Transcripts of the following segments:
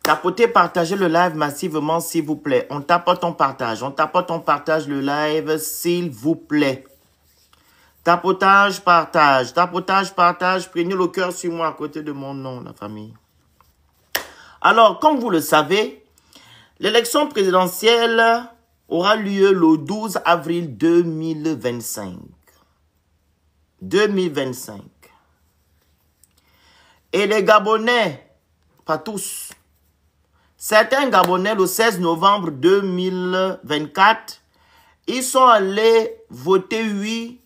Tapotez, partagez le live massivement, s'il vous plaît. On tapote, on partage. On tapote, on partage le live, s'il vous plaît. Tapotage, partage. Tapotage, partage. Prenez le cœur sur moi à côté de mon nom, la famille. Alors, comme vous le savez, l'élection présidentielle aura lieu le 12 avril 2025. 2025. Et les Gabonais, pas tous, certains Gabonais, le 16 novembre 2024, ils sont allés voter oui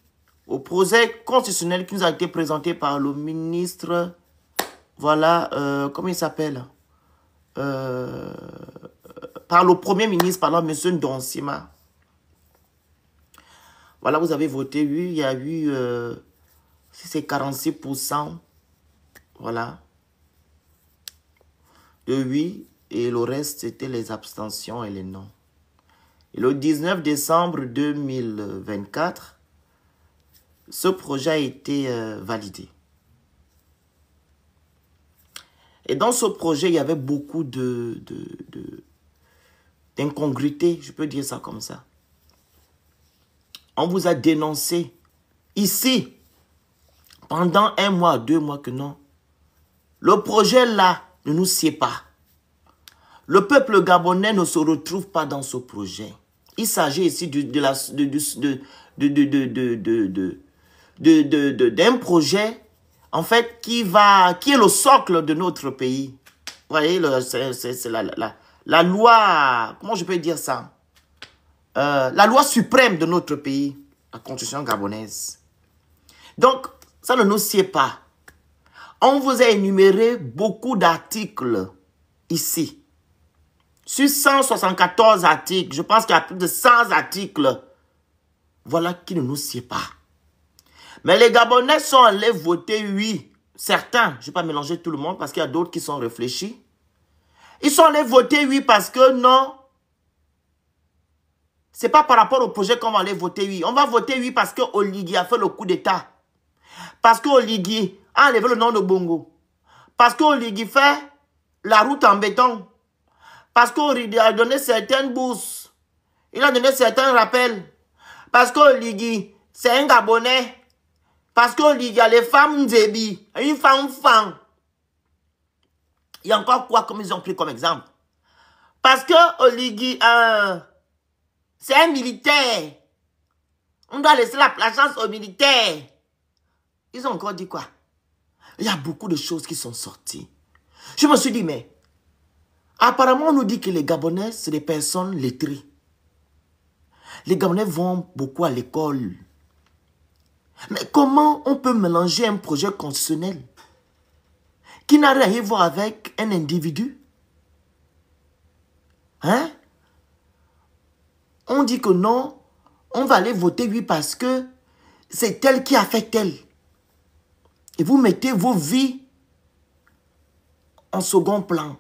au projet constitutionnel qui nous a été présenté par le ministre, voilà, comment il s'appelle, par le premier ministre, pardon, M. Ndonsima. Voilà, vous avez voté oui, il y a eu, si c'est 46%, voilà, de oui, et le reste, c'était les abstentions et les non. Et le 19 décembre 2024, ce projet a été validé. Et dans ce projet, il y avait beaucoup d'incongruités, je peux dire ça comme ça. On vous a dénoncé ici, pendant 1 mois, 2 mois que non. Le projet là ne nous sied pas. Le peuple gabonais ne se retrouve pas dans ce projet. Il s'agit ici d'un projet, en fait, qui est le socle de notre pays. Vous voyez, c'est la loi, comment je peux dire ça? La loi suprême de notre pays, la constitution gabonaise. Donc, ça ne nous sied pas. On vous a énuméré beaucoup d'articles ici. Sur 174 articles, je pense qu'il y a plus de 100 articles. Voilà qui ne nous sied pas. Mais les Gabonais sont allés voter oui. Certains, je ne vais pas mélanger tout le monde parce qu'il y a d'autres qui sont réfléchis. Ils sont allés voter oui parce que non, ce n'est pas par rapport au projet qu'on va aller voter oui. On va voter oui parce que Oligui a fait le coup d'État. Parce que Oligui a enlevé le nom de Bongo. Parce que Oligui fait la route en béton. Parce qu'Oligui a donné certaines bourses. Il a donné certains rappels. Parce qu'Oligui, c'est un Gabonais. Parce qu'Oligui a les femmes Nzebi. Une femme. Il y a encore quoi comme ils ont pris comme exemple? Parce que Oligui, c'est un militaire. On doit laisser la chance aux militaires. Ils ont encore dit quoi? Il y a beaucoup de choses qui sont sorties. Je me suis dit, mais apparemment, on nous dit que les Gabonais, c'est des personnes lettrées. Les Gabonais vont beaucoup à l'école. Mais comment on peut mélanger un projet constitutionnel qui n'a rien à voir avec un individu? Hein? On dit que non, on va aller voter oui parce que c'est tel qui a fait tel. Et vous mettez vos vies en second plan.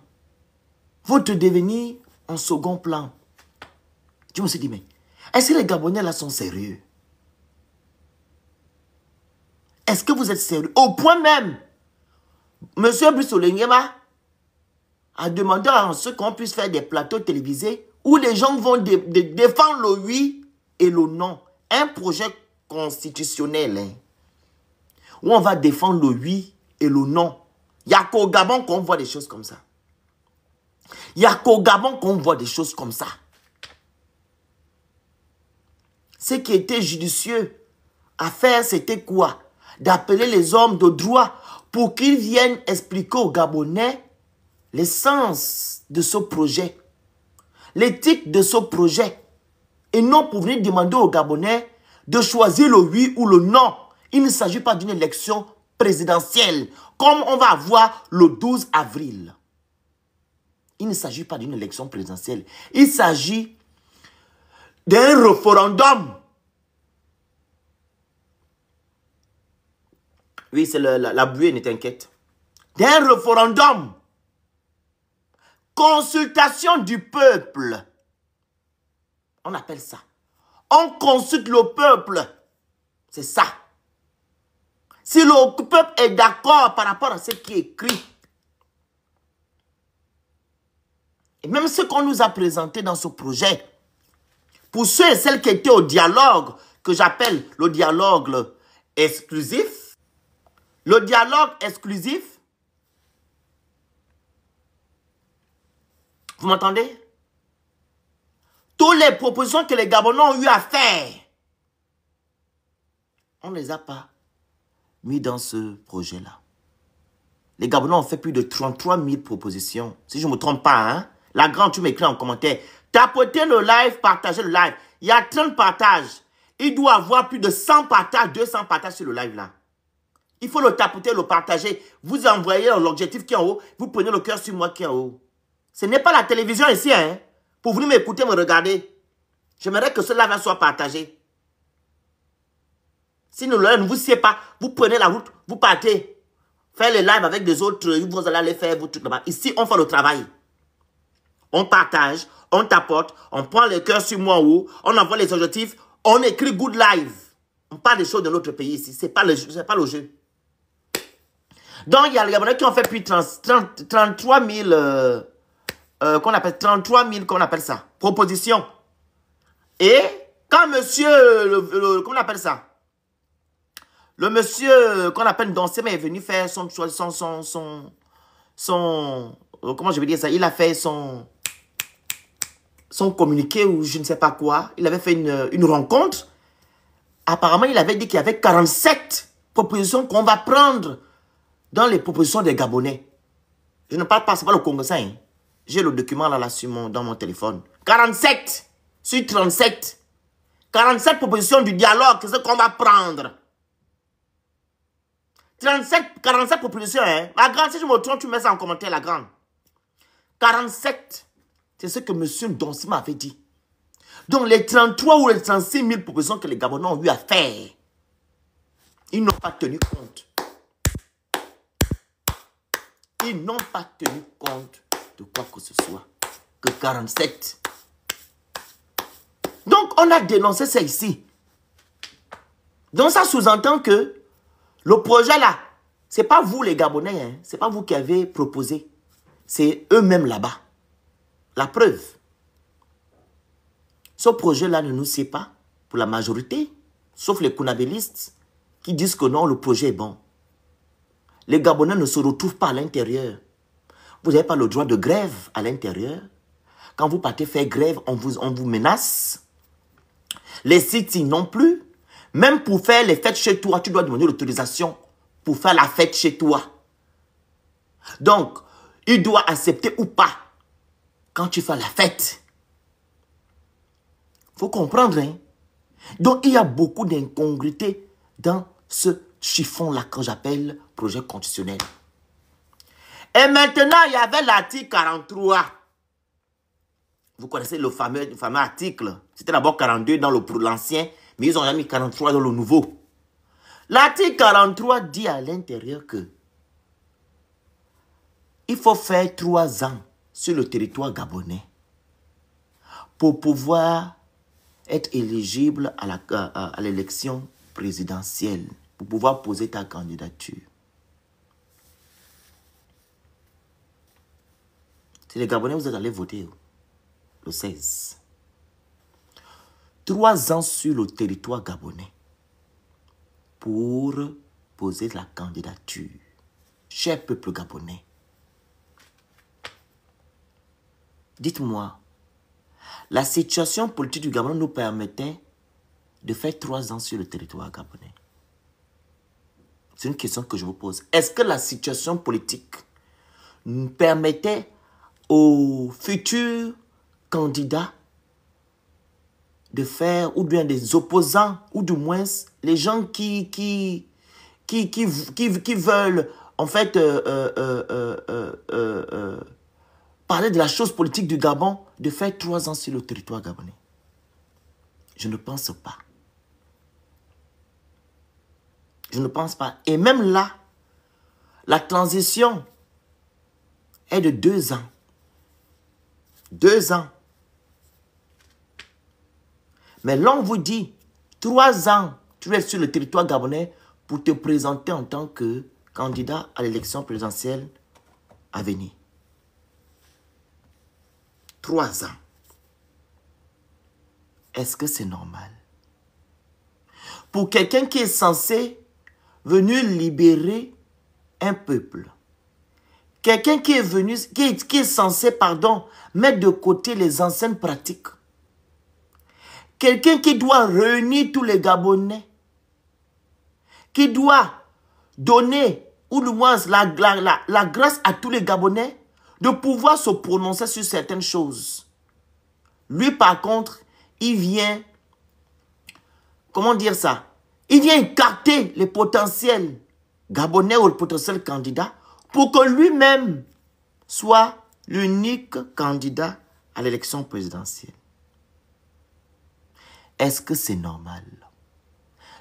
Votre devenir en second plan. Je me suis dit, mais est-ce que les Gabonais là sont sérieux? Est-ce que vous êtes sérieux? Au point même, M. Brice Oligui a demandé à ceux qu'on puisse faire des plateaux télévisés où les gens vont défendre le oui et le non. Un projet constitutionnel, hein, où on va défendre le oui et le non. Il n'y a qu'au Gabon qu'on voit des choses comme ça. Il n'y a qu'au Gabon qu'on voit des choses comme ça. Ce qui était judicieux à faire, c'était quoi? D'appeler les hommes de droit pour qu'ils viennent expliquer aux Gabonais l'essence de ce projet, l'éthique de ce projet, et non pour venir demander aux Gabonais de choisir le oui ou le non. Il ne s'agit pas d'une élection présidentielle, comme on va avoir le 12 avril. Il ne s'agit pas d'une élection présidentielle. Il s'agit d'un référendum. Oui, c'est la buée, ne t'inquiète. D'un référendum. Consultation du peuple. On appelle ça. On consulte le peuple. C'est ça. Si le peuple est d'accord par rapport à ce qui est écrit, Et même ce qu'on nous a présenté dans ce projet, pour ceux et celles qui étaient au dialogue, que j'appelle le dialogue exclusif, le dialogue exclusif, vous m'entendez? Toutes les propositions que les Gabonais ont eu à faire, on ne les a pas mis dans ce projet-là. Les Gabonais ont fait plus de 33 000 propositions. Si je ne me trompe pas, hein? La grande, tu m'écris en commentaire. Tapotez le live, partagez le live. Il y a 30 partages. Il doit avoir plus de 100 partages, 200 partages sur le live là. Il faut le tapoter, le partager. Vous envoyez l'objectif qui est en haut. Vous prenez le cœur sur moi qui est en haut. Ce n'est pas la télévision ici, hein? Pour venir m'écouter, me regarder. J'aimerais que ce live soit partagé. Si ne vous siez pas, vous prenez la route, vous partez. Faire les lives avec des autres, vous allez aller faire vos trucs là-bas. Ici, on fait le travail. On partage, on tapote, on prend le cœur sur moi en haut, on envoie les objectifs, on écrit good live. On parle des choses de notre pays ici. Ce n'est pas le jeu. Donc, il y a les Gabonais qui ont fait plus de 33 000, qu'on appelle 33 000, qu'on appelle ça, propositions. Et quand monsieur, comment on appelle ça? Le monsieur qu'on appelle Donsema est venu faire comment je vais dire ça? Il a fait son communiqué ou je ne sais pas quoi. Il avait fait une rencontre. Apparemment, il avait dit qu'il y avait 47 propositions qu'on va prendre dans les propositions des Gabonais. Je ne parle pas, c'est pas le Congo, ça. Hein. J'ai le document là dans mon téléphone. 47 sur 37. 47 propositions du dialogue, c'est ce qu'on va prendre. 47 propositions, hein. La grande, si je me trompe, tu mets ça en commentaire, la grande. 47, c'est ce que M. Donsima avait dit. Donc, les 33 ou les 36 000 propositions que les Gabonais ont eu à faire, ils n'ont pas tenu compte. Ils n'ont pas tenu compte de quoi que ce soit. Que 47. Donc, on a dénoncé ça ici. Donc, ça sous-entend que le projet là, ce n'est pas vous les Gabonais, hein, ce n'est pas vous qui avez proposé. C'est eux-mêmes là-bas. La preuve. Ce projet-là ne nous sied pas pour la majorité, sauf les Kounabélistes qui disent que non, le projet est bon. Les Gabonais ne se retrouvent pas à l'intérieur. Vous n'avez pas le droit de grève à l'intérieur. Quand vous partez faire grève, on vous menace. Les sites non plus. Même pour faire les fêtes chez toi, tu dois demander l'autorisation pour faire la fête chez toi. Donc, il doit accepter ou pas quand tu fais la fête. Il faut comprendre. Hein? Donc, il y a beaucoup d'incongruités dans ce chiffon-là que j'appelle projet constitutionnel. Et maintenant, il y avait l'article 43. Vous connaissez le fameux article. C'était d'abord 42 dans l'ancien, mais ils ont mis 43 dans le nouveau. L'article 43 dit à l'intérieur que il faut faire 3 ans sur le territoire gabonais pour pouvoir être éligible à l'élection présidentielle, pour pouvoir poser ta candidature. Si les Gabonais, vous êtes allés voter le 16. 3 ans sur le territoire gabonais pour poser la candidature. Cher peuple gabonais, dites-moi, la situation politique du Gabon nous permettait de faire 3 ans sur le territoire gabonais. C'est une question que je vous pose. Est-ce que la situation politique nous permettait aux futurs candidats de faire, ou bien des opposants, ou du moins les gens qui veulent en fait parler de la chose politique du Gabon, de faire 3 ans sur le territoire gabonais? Je ne pense pas. Je ne pense pas. Et même là, la transition est de 2 ans. 2 ans. Mais là, on vous dit 3 ans, tu es sur le territoire gabonais pour te présenter en tant que candidat à l'élection présidentielle à venir. 3 ans. Est-ce que c'est normal? Pour quelqu'un qui est censé venir libérer un peuple, quelqu'un qui est venu, qui est censé, pardon, mettre de côté les anciennes pratiques, quelqu'un qui doit réunir tous les Gabonais, qui doit donner, ou du moins la grâce à tous les Gabonais, de pouvoir se prononcer sur certaines choses. Lui, par contre, il vient, comment dire ça? Il vient écarter les potentiels Gabonais ou le potentiel candidat pour que lui-même soit l'unique candidat à l'élection présidentielle. Est-ce que c'est normal?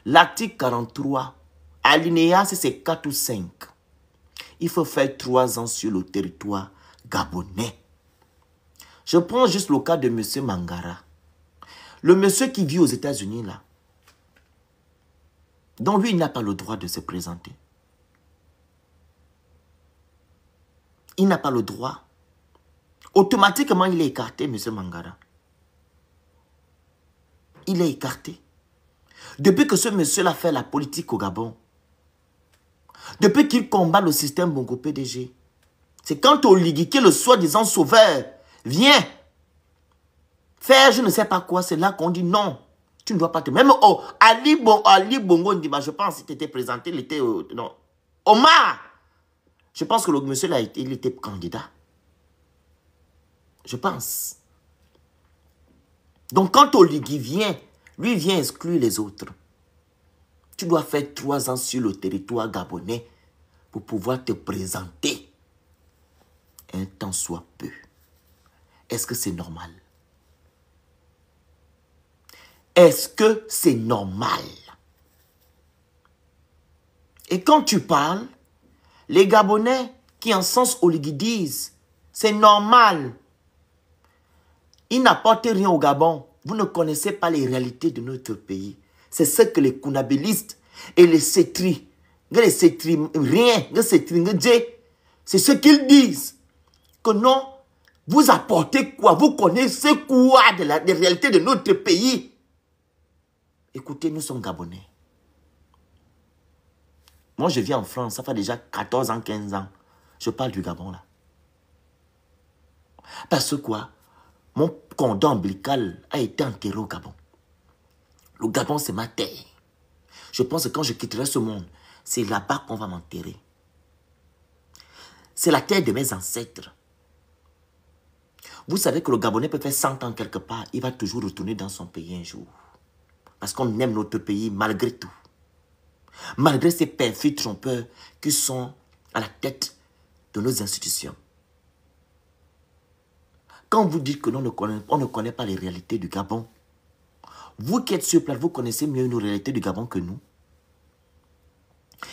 L'article 43, alinéa, c'est 4 ou 5. Il faut faire 3 ans sur le territoire gabonais. Je prends juste le cas de M. Mangara. Le monsieur qui vit aux États-Unis là. Donc lui, il n'a pas le droit de se présenter. Il n'a pas le droit. Automatiquement, il est écarté, M. Mangara. Il est écarté. Depuis que ce monsieur-là fait la politique au Gabon, depuis qu'il combat le système Bongo PDG, c'est quand Oligui, qui est le soi-disant sauveur, vient faire je ne sais pas quoi, c'est là qu'on dit non, tu ne dois pas te... Même Ali Bongo Ndima, je pense qu'il était présenté, il était... non. Omar, je pense que le monsieur là, il était candidat. Je pense. Donc quand Oligui vient, lui vient exclure les autres. Tu dois faire 3 ans sur le territoire gabonais pour pouvoir te présenter un temps soit peu. Est-ce que c'est normal? Est-ce que c'est normal? Et quand tu parles, les Gabonais qui en sens Oligui disent, c'est normal. Ils n'apportent rien au Gabon. Vous ne connaissez pas les réalités de notre pays. C'est ce que les Kounabilistes et les Cétri, c'est ce qu'ils disent. Que non, vous apportez quoi? Vous connaissez quoi des réalités de notre pays? Écoutez, nous sommes Gabonais. Moi, je vis en France, ça fait déjà 14 ans, 15 ans. Je parle du Gabon, là. Parce que quoi? Mon cordon ombilical a été enterré au Gabon. Le Gabon, c'est ma terre. Je pense que quand je quitterai ce monde, c'est là-bas qu'on va m'enterrer. C'est la terre de mes ancêtres. Vous savez que le Gabonais peut faire 100 ans quelque part, il va toujours retourner dans son pays un jour. Parce qu'on aime notre pays malgré tout. Malgré ces perfides trompeurs qui sont à la tête de nos institutions. Quand vous dites que on ne connaît pas les réalités du Gabon, vous qui êtes sur place, vous connaissez mieux nos réalités du Gabon que nous.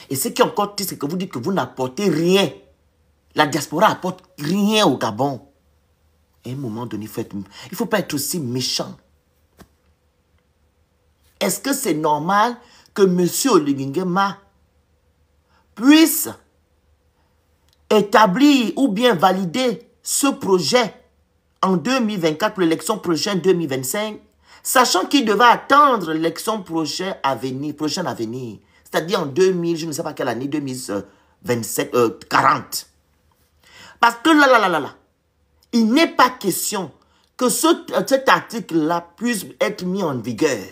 Et ce qui est encore triste, c'est que vous dites que vous n'apportez rien. La diaspora n'apporte rien au Gabon. À un moment donné, il ne faut pas être aussi méchant. Est-ce que c'est normal que M. Oligui Nguema puisse établir ou bien valider ce projet en 2024 pour l'élection prochaine 2025, sachant qu'il devait attendre l'élection prochaine à venir, c'est-à-dire en 2000, je ne sais pas quelle année, 2027, 40. Parce que là, il n'est pas question que cet article-là puisse être mis en vigueur.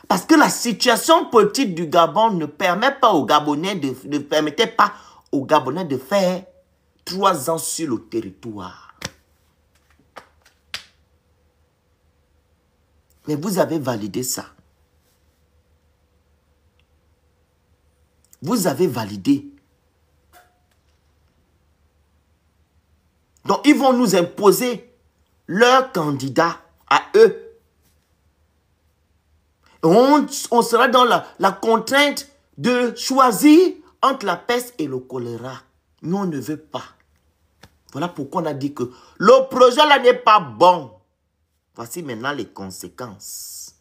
Parce que la situation politique du Gabon ne permet pas aux Gabonais ne permettait pas aux Gabonais de faire 3 ans sur le territoire. Mais vous avez validé ça. Vous avez validé. Donc, ils vont nous imposer leur candidat à eux. On sera dans la contrainte de choisir entre la peste et le choléra. Nous, on ne veut pas. Voilà pourquoi on a dit que le projet là n'est pas bon. Voici maintenant les conséquences.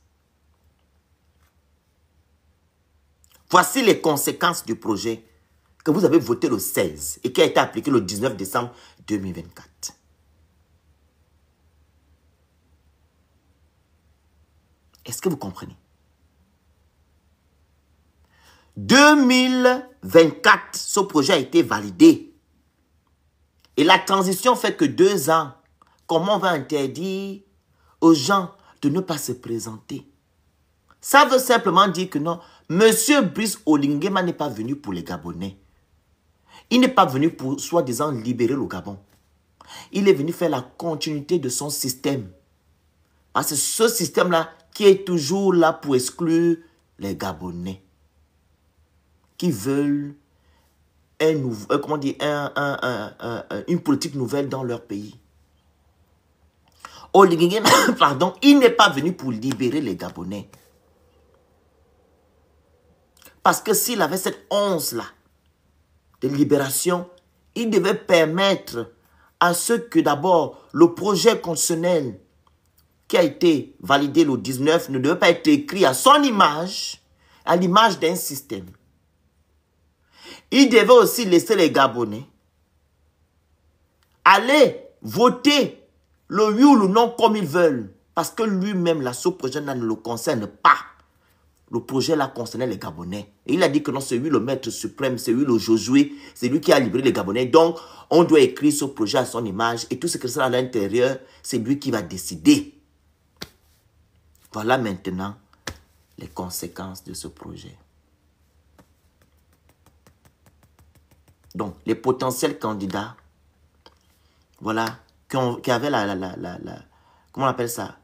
Voici les conséquences du projet que vous avez voté le 16 et qui a été appliqué le 19 décembre 2024. Est-ce que vous comprenez? 2024, ce projet a été validé. Et la transition fait que 2 ans. Comment on va interdire aux gens de ne pas se présenter? Ça veut simplement dire que non, Monsieur Brice Oligui n'est pas venu pour les Gabonais. Il n'est pas venu pour, soi-disant, libérer le Gabon. Il est venu faire la continuité de son système. Parce que ce système-là, qui est toujours là pour exclure les Gabonais, qui veulent une politique nouvelle dans leur pays. Oligui, pardon, il n'est pas venu pour libérer les Gabonais. Parce que s'il avait cette once-là de libération, il devait permettre à ceux que d'abord le projet constitutionnel qui a été validé le 19 ne devait pas être écrit à son image, à l'image d'un système. Il devait aussi laisser les Gabonais aller voter le oui ou le non comme ils veulent. Parce que lui-même, là, ce projet-là ne le concerne pas. Le projet là concernait les Gabonais. Et il a dit que non, c'est lui le maître suprême, c'est lui le Josué, c'est lui qui a libéré les Gabonais. Donc, on doit écrire ce projet à son image et tout ce qui sera à l'intérieur, c'est lui qui va décider. Voilà maintenant les conséquences de ce projet. Donc, les potentiels candidats, voilà, qui avaient comment on appelle ça,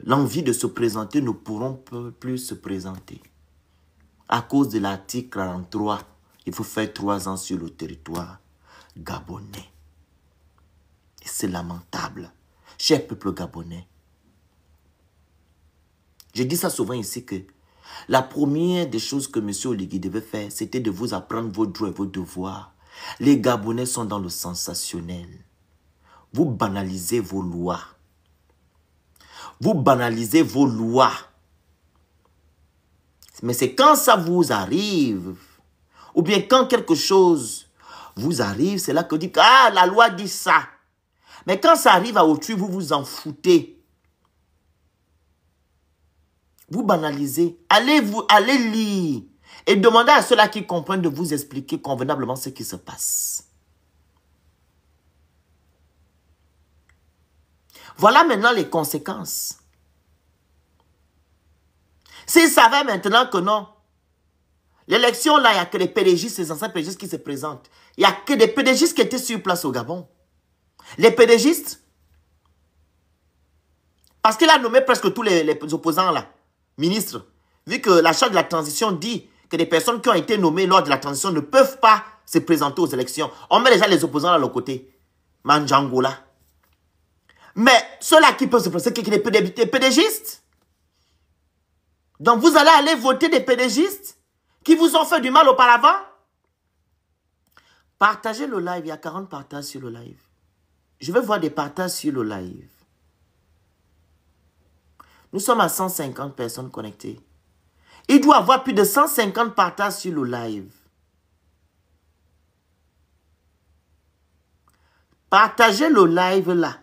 l'envie de se présenter ne pourront plus se présenter. À cause de l'article 43, il faut faire 3 ans sur le territoire gabonais. Et c'est lamentable. Cher peuple gabonais, je dis ça souvent ici que la première des choses que M. Oligui devait faire, c'était de vous apprendre vos droits et vos devoirs. Les Gabonais sont dans le sensationnel. Vous banalisez vos lois. Vous banalisez vos lois. Mais c'est quand ça vous arrive, ou bien quand quelque chose vous arrive, c'est là que vous dites, ah, la loi dit ça. Mais quand ça arrive à autrui, vous vous en foutez. Vous banalisez. Allez lire. Et demandez à ceux-là qui comprennent de vous expliquer convenablement ce qui se passe. Voilà maintenant les conséquences. S'ils savaient maintenant que non, l'élection là, il n'y a que les PDGistes, les anciens PDGistes qui se présentent. Il n'y a que des PDGistes qui étaient sur place au Gabon. Les PDGistes, parce qu'il a nommé presque tous les opposants là, ministres, vu que la charte de la transition dit que les personnes qui ont été nommées lors de la transition ne peuvent pas se présenter aux élections. On met déjà les opposants à leur côté. Manjangola. Mais ceux-là qui peuvent se présenter, c'est des PDGistes. Donc vous allez aller voter des PDGistes qui vous ont fait du mal auparavant. Partagez le live, il y a 40 partages sur le live. Je vais voir des partages sur le live. Nous sommes à 150 personnes connectées. Il doit y avoir plus de 150 partages sur le live. Partagez le live là.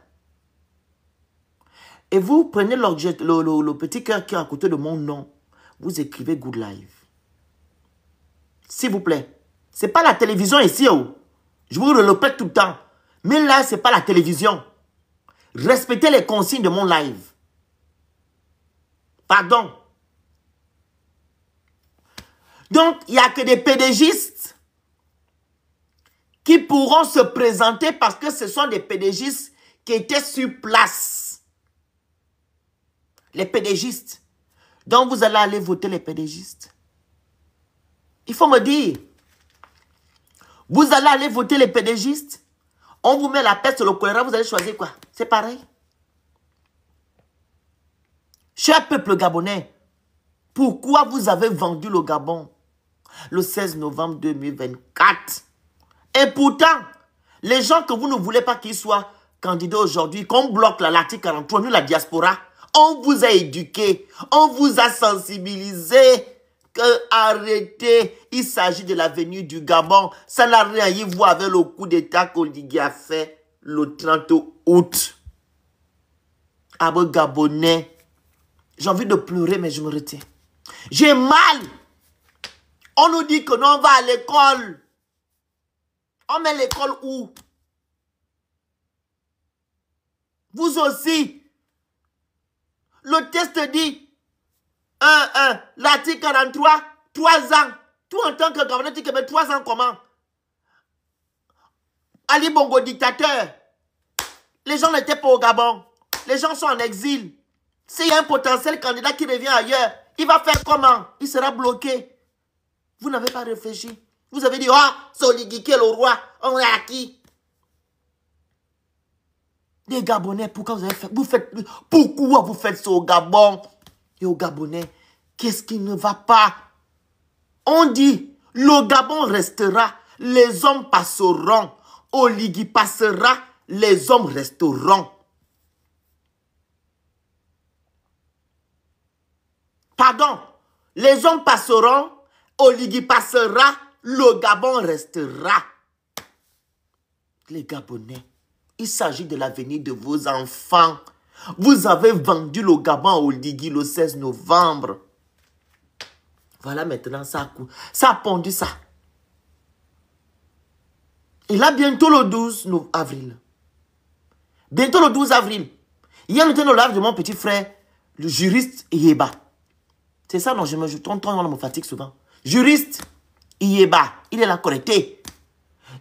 Et vous prenez l'objet, le petit cœur qui est à côté de mon nom. Vous écrivez Good Live. S'il vous plaît. Ce n'est pas la télévision ici. Oh. Je vous le répète tout le temps. Mais là, ce n'est pas la télévision. Respectez les consignes de mon live. Pardon. Donc, il n'y a que des PDGistes qui pourront se présenter parce que ce sont des PDGistes qui étaient sur place. Les PDGistes. Donc, vous allez aller voter les PDGistes. Il faut me dire. Vous allez aller voter les PDGistes. On vous met la peste sur le choléra, vous allez choisir quoi? C'est pareil. Cher peuple gabonais, pourquoi vous avez vendu le Gabon le 16 novembre 2024? Et pourtant, les gens que vous ne voulez pas qu'ils soient candidats aujourd'hui, qu'on bloque l'article 43, nous la diaspora, on vous a éduqué, on vous a sensibilisé que arrêtez, il s'agit de l'avenir du Gabon. Ça n'a rien à voir avec le coup d'état qu'Oligui a fait le 30 août. Abo Gabonais, J'ai envie de pleurer, mais je me retiens. J'ai mal. On nous dit que non, on va à l'école. On met l'école où? Vous aussi. Le test dit 1, l'article 43, 3 ans. Toi, en tant que gouverneur, tu mets 3 ans comment? Ali Bongo dictateur. Les gens n'étaient pas au Gabon. Les gens sont en exil. S'il y a un potentiel candidat qui revient ailleurs, il va faire comment? Il sera bloqué. Vous n'avez pas réfléchi. Vous avez dit, oh, c'est Oligui qui est le roi. On est acquis. Les Gabonais, pourquoi vous avez fait, pourquoi vous faites ça au Gabon? Et aux Gabonais, qu'est-ce qui ne va pas? On dit, le Gabon restera, les hommes passeront. Oligui passera, les hommes resteront. Pardon, les hommes passeront, Oligui passera, le Gabon restera. Les Gabonais, il s'agit de l'avenir de vos enfants. Vous avez vendu le Gabon à Oligui le 16 novembre. Voilà maintenant, ça a pondu ça. Et là, bientôt le 12 avril. Bientôt le 12 avril. Hier, on était dans l'âge de mon petit frère, le juriste Iyeba. C'est ça, non, je me fatigue souvent. Juriste Iyeba, il est là correcté.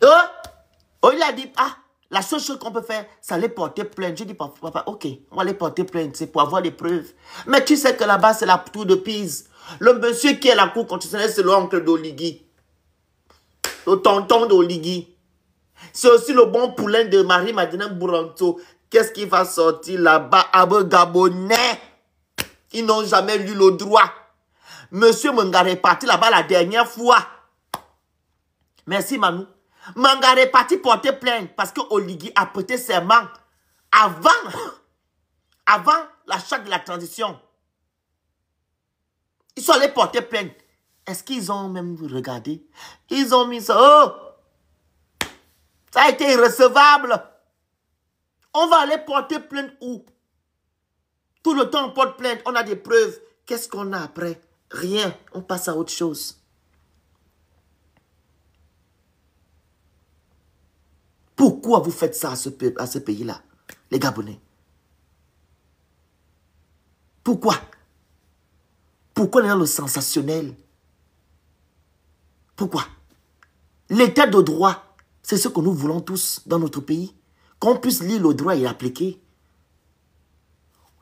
Il a dit, ah, la seule chose qu'on peut faire, c'est aller porter plainte. Je dis, papa, ok, on va aller porter plainte, c'est pour avoir des preuves. Mais tu sais que là-bas, c'est la tour de Pise. Le monsieur qui est à la cour constitutionnelle, c'est l'oncle d'Oligui. Le tonton d'Oligui. C'est aussi le bon poulain de Marie-Madeleine Bouranto. Qu'est-ce qui va sortir là-bas? Abe Gabonais. Ils n'ont jamais lu le droit. Monsieur Mangare est parti là-bas la dernière fois. Merci Manu. Mangare est parti porter plainte parce que Oligui a prêté serment avant la charte de la transition. Ils sont allés porter plainte. Est-ce qu'ils ont même regardé? Ils ont mis ça. Oh! Ça a été irrecevable. On va aller porter plainte où? Tout le temps on porte plainte, on a des preuves. Qu'est-ce qu'on a après? Rien. On passe à autre chose. Pourquoi vous faites ça à ce pays-là, les Gabonais? Pourquoi? Pourquoi on est dans le sensationnel? Pourquoi? L'état de droit, c'est ce que nous voulons tous dans notre pays. Qu'on puisse lire le droit et l'appliquer.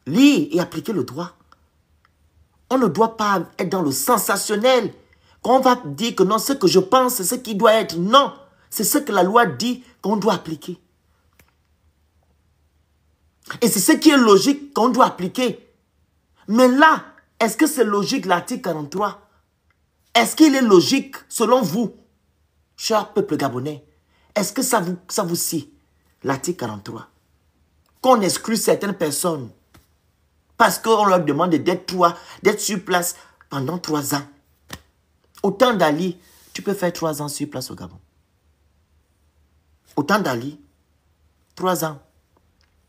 Lire et appliquer le droit. On ne doit pas être dans le sensationnel. Quand on va dire que non, ce que je pense, c'est ce qui doit être. Non, c'est ce que la loi dit qu'on doit appliquer. Et c'est ce qui est logique qu'on doit appliquer. Mais là, est-ce que c'est logique l'article 43? Est-ce qu'il est logique selon vous, cher peuple gabonais? Est-ce que ça vous scie, l'article 43? Qu'on exclut certaines personnes parce qu'on leur demande d'être sur place pendant 3 ans. Autant d'Ali, tu peux faire 3 ans sur place au Gabon. Autant d'Ali, 3 ans.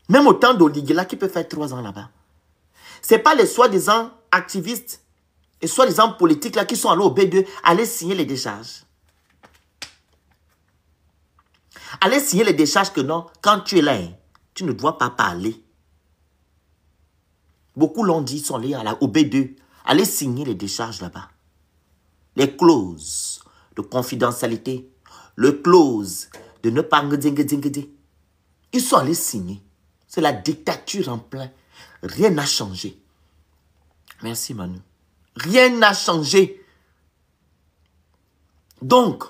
Même autant d'Oligui qui peut faire 3 ans là-bas. Ce n'est pas les soi-disant activistes et soi-disant politiques là qui sont allés au B2 aller signer les décharges. Aller signer les décharges que non, quand tu es là, tu ne dois pas parler. Beaucoup l'ont dit, ils sont allés au B2, aller signer les décharges là-bas. Les clauses de confidentialité, le clause de ne pas... Ils sont allés signer. C'est la dictature en plein. Rien n'a changé. Merci Manu. Rien n'a changé. Donc,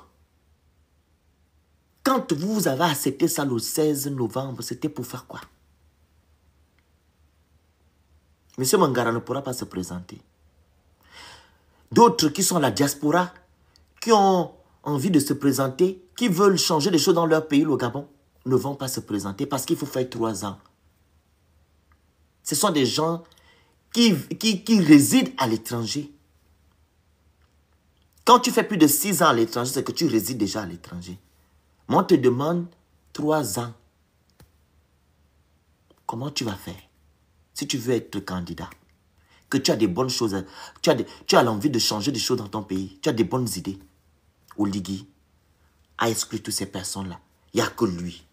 quand vous avez accepté ça le 16 novembre, c'était pour faire quoi? Monsieur Mangara ne pourra pas se présenter. D'autres qui sont à la diaspora, qui ont envie de se présenter, qui veulent changer les choses dans leur pays, le Gabon, ne vont pas se présenter parce qu'il faut faire 3 ans. Ce sont des gens qui résident à l'étranger. Quand tu fais plus de 6 ans à l'étranger, c'est que tu résides déjà à l'étranger. Moi, on te demande 3 ans. Comment tu vas faire si tu veux être candidat? que tu as des bonnes choses, tu as l'envie de changer des choses dans ton pays, tu as des bonnes idées, Oligui a exclu toutes ces personnes-là. Il n'y a que lui.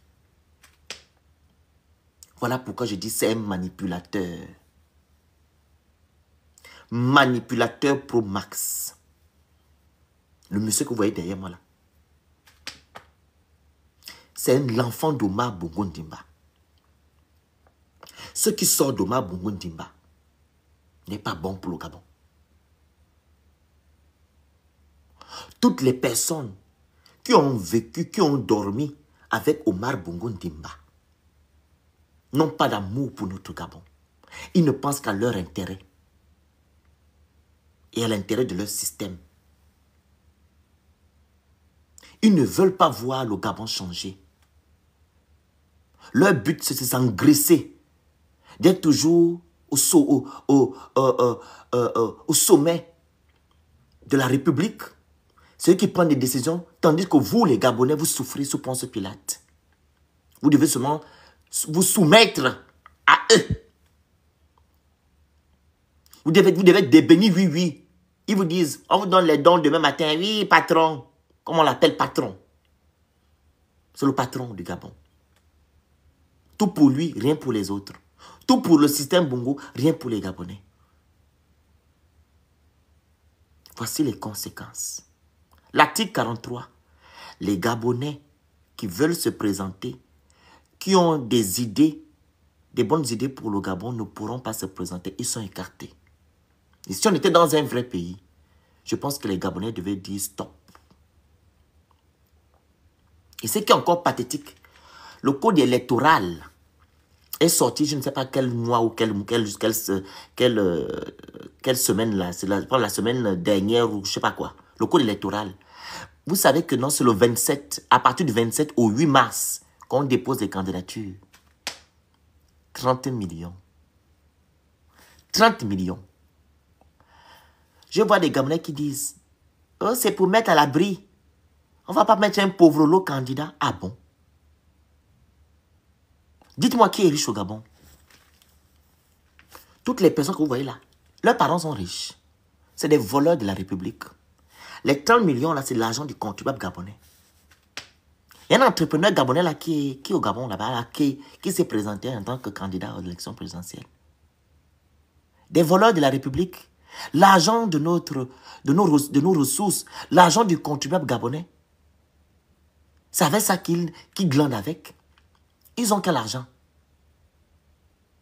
Voilà pourquoi je dis c'est un manipulateur. Manipulateur pro max. Le monsieur que vous voyez derrière moi là. C'est l'enfant d'Omar Bongo Ndimba. Ce qui sort d'Omar Bongo Ndimba n'est pas bon pour le Gabon. Toutes les personnes qui ont vécu, qui ont dormi avec Omar Bongo Ndimba n'ont pas d'amour pour notre Gabon. Ils ne pensent qu'à leur intérêt et à l'intérêt de leur système. Ils ne veulent pas voir le Gabon changer. Leur but, c'est de s'engraisser, d'être toujours au sommet de la République. C'est eux qui prennent des décisions, tandis que vous, les Gabonais, vous souffrez sous Ponce Pilate. Vous devez seulement vous soumettre à eux. Vous devez être des bénis, oui, oui. Ils vous disent, on vous donne les dons demain matin. Oui, patron. Comment on l'appelle, patron? C'est le patron du Gabon. Tout pour lui, rien pour les autres. Tout pour le système Bongo, rien pour les Gabonais. Voici les conséquences. L'article 43. Les Gabonais qui veulent se présenter, qui ont des idées, des bonnes idées pour le Gabon, ne pourront pas se présenter. Ils sont écartés. Et si on était dans un vrai pays, je pense que les Gabonais devaient dire stop. Et ce qui est encore pathétique, le code électoral est sorti, je ne sais pas quel mois ou quelle semaine là, c'est la semaine dernière ou je ne sais pas quoi. Le code électoral. Vous savez que non, c'est le 27, à partir du 27 au 8 mars, qu'on dépose les candidatures. 30 millions. 30 millions. Je vois des Gabonais qui disent, oh, c'est pour mettre à l'abri. On ne va pas mettre un pauvre lot candidat. Ah bon? Dites-moi qui est riche au Gabon? Toutes les personnes que vous voyez là, leurs parents sont riches. C'est des voleurs de la République. Les 30 millions là, c'est l'argent du contribuable gabonais. Il y a un entrepreneur gabonais là qui est au Gabon là-bas, qui s'est présenté en tant que candidat à l'élection présidentielle. Des voleurs de la République. L'argent de nos ressources, l'argent du contribuable gabonais. C'est avec ça qu'ils glandent avec. Ils ont quel argent?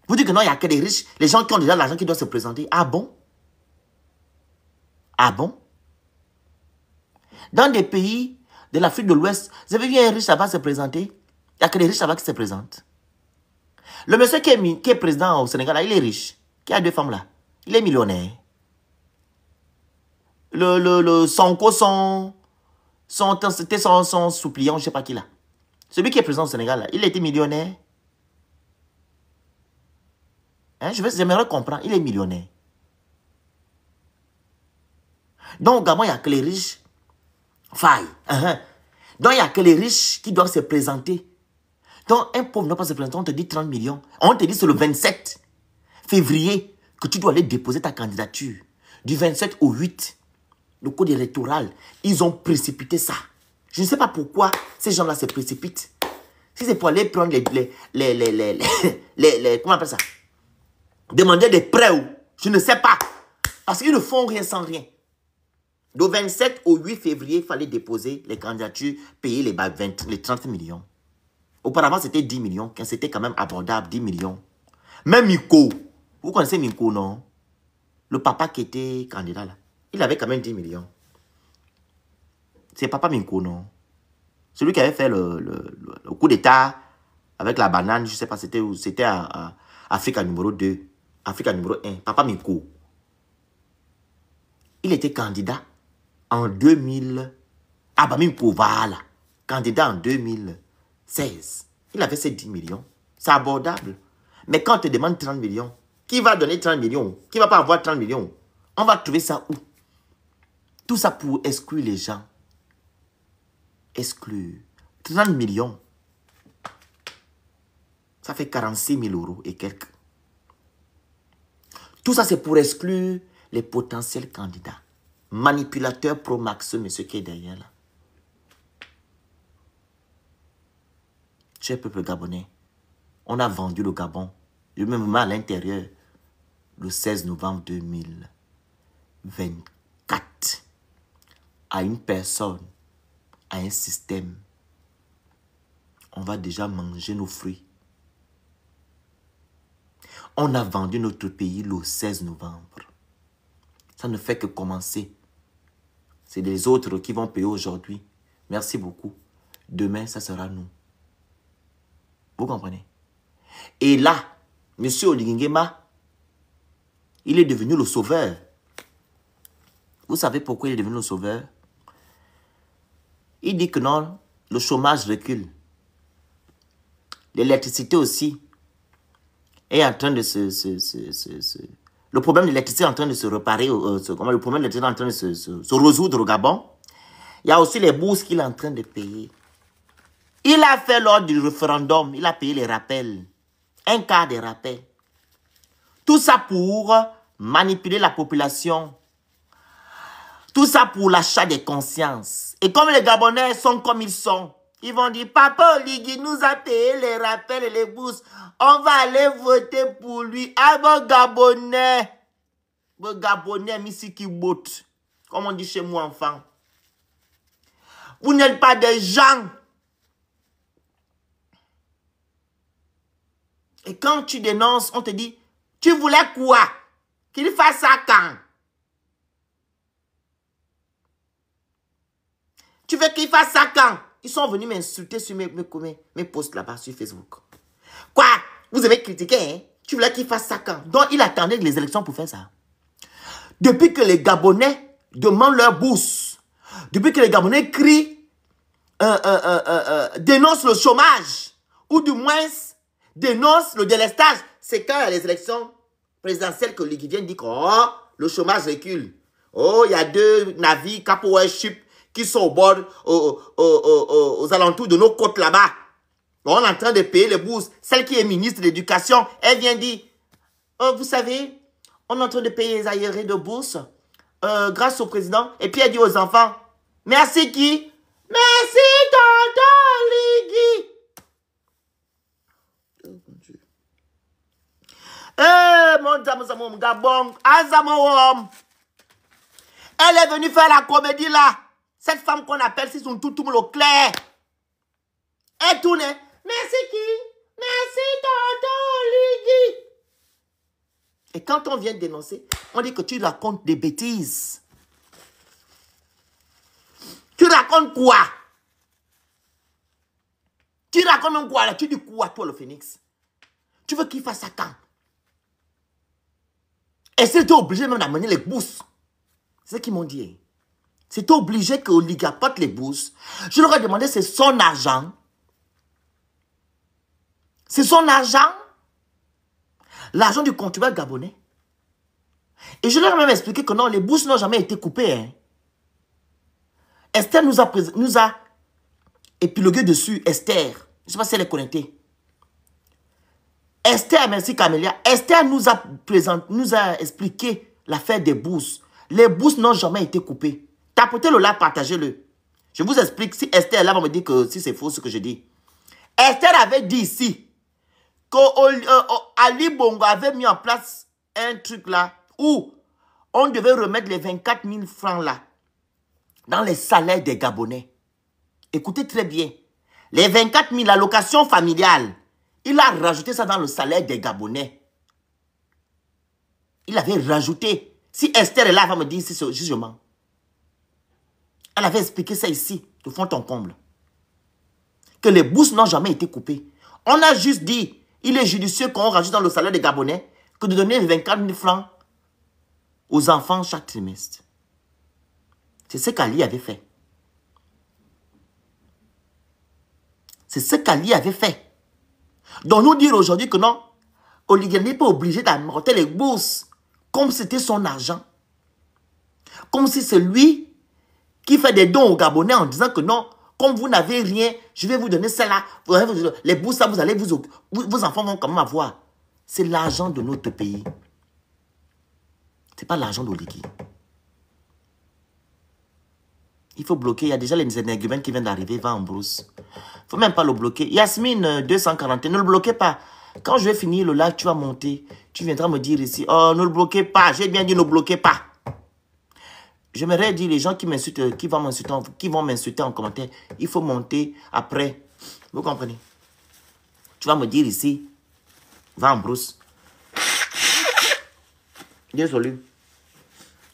Vous dites que non, il n'y a que des riches, les gens qui ont déjà l'argent qui doivent se présenter. Ah bon? Ah bon? Dans des pays de l'Afrique de l'Ouest, vous avez vu un riche là-bas se présenter? Il n'y a que des riches là-bas qui se présentent. Le monsieur qui est président au Sénégal, là, il est riche. Qui a 2 femmes là? Il est millionnaire. Sonko, c'était son suppliant, je ne sais pas qui là. Celui qui est président au Sénégal, là, il était millionnaire. Hein, j'aimerais comprendre, il est millionnaire. Donc, au Gabon, il n'y a que les riches. Faille. Donc, il n'y a que les riches qui doivent se présenter. Donc, un pauvre ne doit pas se présenter, on te dit 30 millions. On te dit c'est le 27 février que tu dois aller déposer ta candidature. Du 27 au 8, le code électoral, ils ont précipité ça. Je ne sais pas pourquoi ces gens-là se précipitent. Si c'est pour aller prendre comment on appelle ça? Demander des prêts ou je ne sais pas. Parce qu'ils ne font rien sans rien. Du 27 au 8 février, il fallait déposer les candidatures, payer les 30 millions. Auparavant, c'était 10 millions. C'était quand même abordable, 10 millions. Même Miko. Vous connaissez Miko, non? Le papa qui était candidat là. Il avait quand même 10 millions. C'est papa Miko, non? Celui qui avait fait le coup d'état avec la banane, je ne sais pas, c'était à Africa numéro 2. Africa numéro 1. Papa Miko. Il était candidat en 2000. Ah bah Miko, voilà. Candidat en 2016. Il avait ses 10 millions. C'est abordable. Mais quand on te demande 30 millions, qui va donner 30 millions? Qui va pas avoir 30 millions? On va trouver ça où? Tout ça pour exclure les gens. Exclure. 30 millions. Ça fait 46 000 € et quelques. Tout ça, c'est pour exclure les potentiels candidats. Manipulateur pro-Max, ce monsieur qui est derrière là. Cher peuple gabonais, on a vendu le Gabon, je me mets à l'intérieur, le 16 novembre 2024, à une personne, à un système. On va déjà manger nos fruits. On a vendu notre pays le 16 novembre. Ça ne fait que commencer. C'est les autres qui vont payer aujourd'hui. Merci beaucoup. Demain, ça sera nous. Vous comprenez? Et là, M. Oligui Nguema, il est devenu le sauveur. Vous savez pourquoi il est devenu le sauveur? Il dit que non, le chômage recule. L'électricité aussi est en train de le problème de l'électricité est en train de se réparer, le problème de l'électricité est en train de se résoudre au Gabon. Il y a aussi les bourses qu'il est en train de payer. Il a fait lors du référendum, il a payé les rappels. Un quart des rappels. Tout ça pour manipuler la population. Tout ça pour l'achat des consciences. Et comme les Gabonais sont comme ils sont, ils vont dire, Papa Oligui nous a payé les rappels et les bourses. On va aller voter pour lui. Ah bon Gabonais. Bon Gabonais, missi qui botte. Comme on dit chez moi, enfant. Vous n'êtes pas des gens. Et quand tu dénonces, on te dit, tu voulais quoi? Qu'il fasse ça quand? Tu veux qu'il fasse ça quand? Ils sont venus m'insulter sur mes posts là-bas sur Facebook. Quoi? Vous avez critiqué, hein? Tu voulais qu'il fasse ça quand? Donc, il attendait les élections pour faire ça. Depuis que les Gabonais demandent leur bourse, depuis que les Gabonais crient, dénoncent le chômage, ou du moins dénoncent le délestage, c'est quand il y a les élections présidentielles que Oligui vient dit que oh, le chômage recule. Oh, il y a 2 navires Cap Warship qui sont au bord, aux alentours de nos côtes là-bas. On est en train de payer les bourses. Celle qui est ministre de l'Éducation, elle vient dire, oh, vous savez, on est en train de payer les aérés de bourse grâce au président. Et puis elle dit aux enfants, merci qui? Merci tonton Oligui. Mon Gabon, elle est venue faire la comédie là. Cette femme qu'on appelle si son tout le clair. Elle tourne. Merci qui? Merci tonton Oligui. Et quand on vient dénoncer, on dit que tu racontes des bêtises. Tu racontes quoi? Tu racontes même quoi là? Tu dis quoi toi le phénix? Tu veux qu'il fasse ça quand? Et c'était obligé même d'amener les bourses. C'est ce qu'ils m'ont dit. C'était obligé que Oligui apporte les bourses. Je leur ai demandé, c'est son argent. C'est son argent. L'argent du contribuable gabonais. Et je leur ai même expliqué que non, les bourses n'ont jamais été coupées. Hein. Esther nous a épilogué dessus. Esther. Je ne sais pas si elle est connectée. Esther, merci Camélia. Esther nous a expliqué l'affaire des bourses. Les bourses n'ont jamais été coupées. Tapotez-le là, partagez-le. Je vous explique si Esther là va me dire que si c'est faux ce que je dis. Esther avait dit ici qu'Ali Bongo avait mis en place un truc là où on devait remettre les 24 000 francs là dans les salaires des Gabonais. Écoutez très bien. Les 24 000 allocations familiales, il a rajouté ça dans le salaire des Gabonais. Il avait rajouté. Si Esther est là, elle va me dire si je mens. Elle avait expliqué ça ici, de fond en comble. Que les bourses n'ont jamais été coupées. On a juste dit, il est judicieux qu'on rajoute dans le salaire des Gabonais que de donner 24 000 francs aux enfants chaque trimestre. C'est ce qu'Ali avait fait. C'est ce qu'Ali avait fait. Donc nous dire aujourd'hui que non, Oligui n'est pas obligé d'amortir les bourses comme c'était son argent. Comme si c'est lui qui fait des dons aux Gabonais en disant que non, comme vous n'avez rien, je vais vous donner cela. Les bourses, ça, vos enfants vont quand même avoir. C'est l'argent de notre pays. Ce n'est pas l'argent d'Oligui. Il faut bloquer. Il y a déjà les énergumènes qui viennent d'arriver. Va en brousse. Il ne faut même pas le bloquer. Yasmine 241, ne le bloquez pas. Quand je vais finir le live, tu vas monter. Tu viendras me dire ici, oh, ne le bloquez pas. J'ai bien dit, ne bloquez pas. J'aimerais dire les gens qui m'insultent, qui vont m'insulter en commentaire, il faut monter après. Vous comprenez? Tu vas me dire ici, va en brousse. Désolé.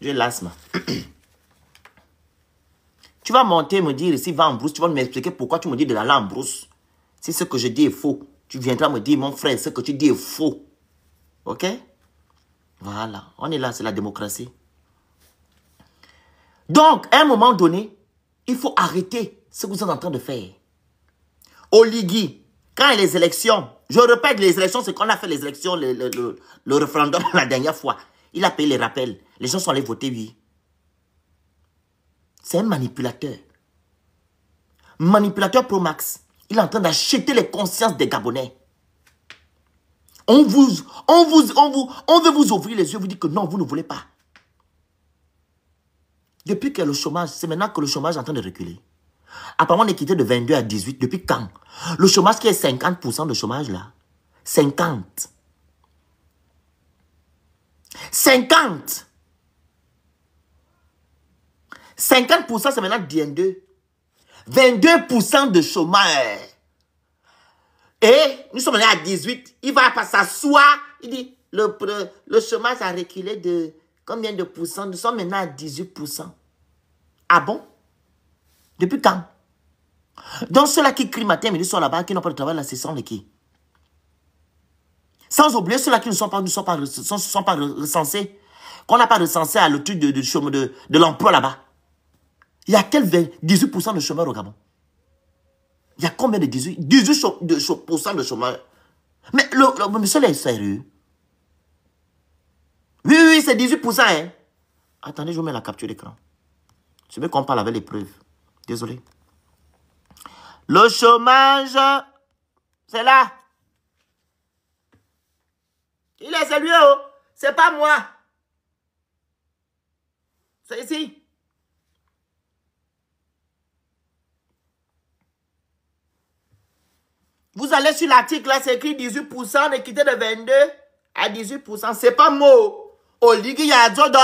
J'ai l'asthme. Tu vas monter me dire ici, va en brousse. Tu vas m'expliquer pourquoi tu me dis de l'aller en brousse. Si ce que je dis est faux, tu viendras me dire, mon frère, ce que tu dis est faux. Ok? Voilà. On est là, c'est la démocratie. Donc, à un moment donné, il faut arrêter ce que vous êtes en train de faire. Oligui, quand il y a les élections, je répète, les élections, c'est qu'on a fait les élections, le référendum la dernière fois. Il a payé les rappels. Les gens sont allés voter, oui. C'est un manipulateur. Manipulateur Pro Max. Il est en train d'acheter les consciences des Gabonais. On veut vous ouvrir les yeux, vous dire que non, vous ne voulez pas. Depuis que le chômage, c'est maintenant que le chômage est en train de reculer. Apparemment, on est quitté de 22 à 18. Depuis quand? Le chômage qui est 50% de chômage là. 50. 50. 50% c'est maintenant DN2. 22% de chômage. Et nous sommes allés à 18. Il va pas s'asseoir. Il dit, le chômage a reculé de combien de pourcents? Nous sommes maintenant à 18%. Ah bon? Depuis quand? Donc ceux-là qui crient matin, midi, sont là-bas, qui n'ont pas de travail, là, c'est sans les qui? Sans oublier ceux-là qui ne sont pas recensés. Qu'on n'a pas recensé à l'étude de l'emploi là-bas. Il y a quel 18% de chômeurs au Gabon? Il y a combien de 18% de chômeurs? Mais le monsieur là est sérieux? Oui, c'est 18%. Hein? Attendez, je vous mets la capture d'écran. Je veux qu'on parle avec les preuves. Désolé. Le chômage, c'est là. Il est sérieux, oh. C'est pas moi. C'est ici. Vous allez sur l'article, là, c'est écrit 18%, on est quitté de 22 à 18%. C'est pas mot. Oligui Yazodo.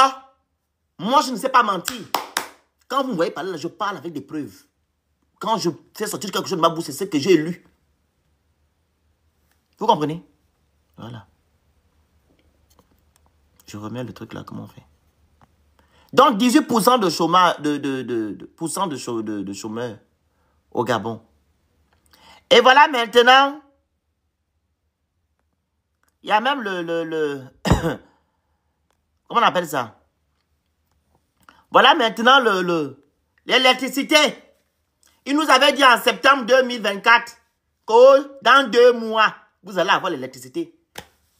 Moi, je ne sais pas mentir. Quand vous me voyez parler, là, je parle avec des preuves. Quand je fais sortir quelque chose de ma bouche, c'est ce que j'ai lu. Vous comprenez? Voilà. Je remets le truc là, comment on fait? Donc, 18% de chômage, de chômeurs au Gabon. Et voilà maintenant, il y a même comment on appelle ça? Voilà maintenant l'électricité. Il nous avait dit en septembre 2024 que dans 2 mois, vous allez avoir l'électricité.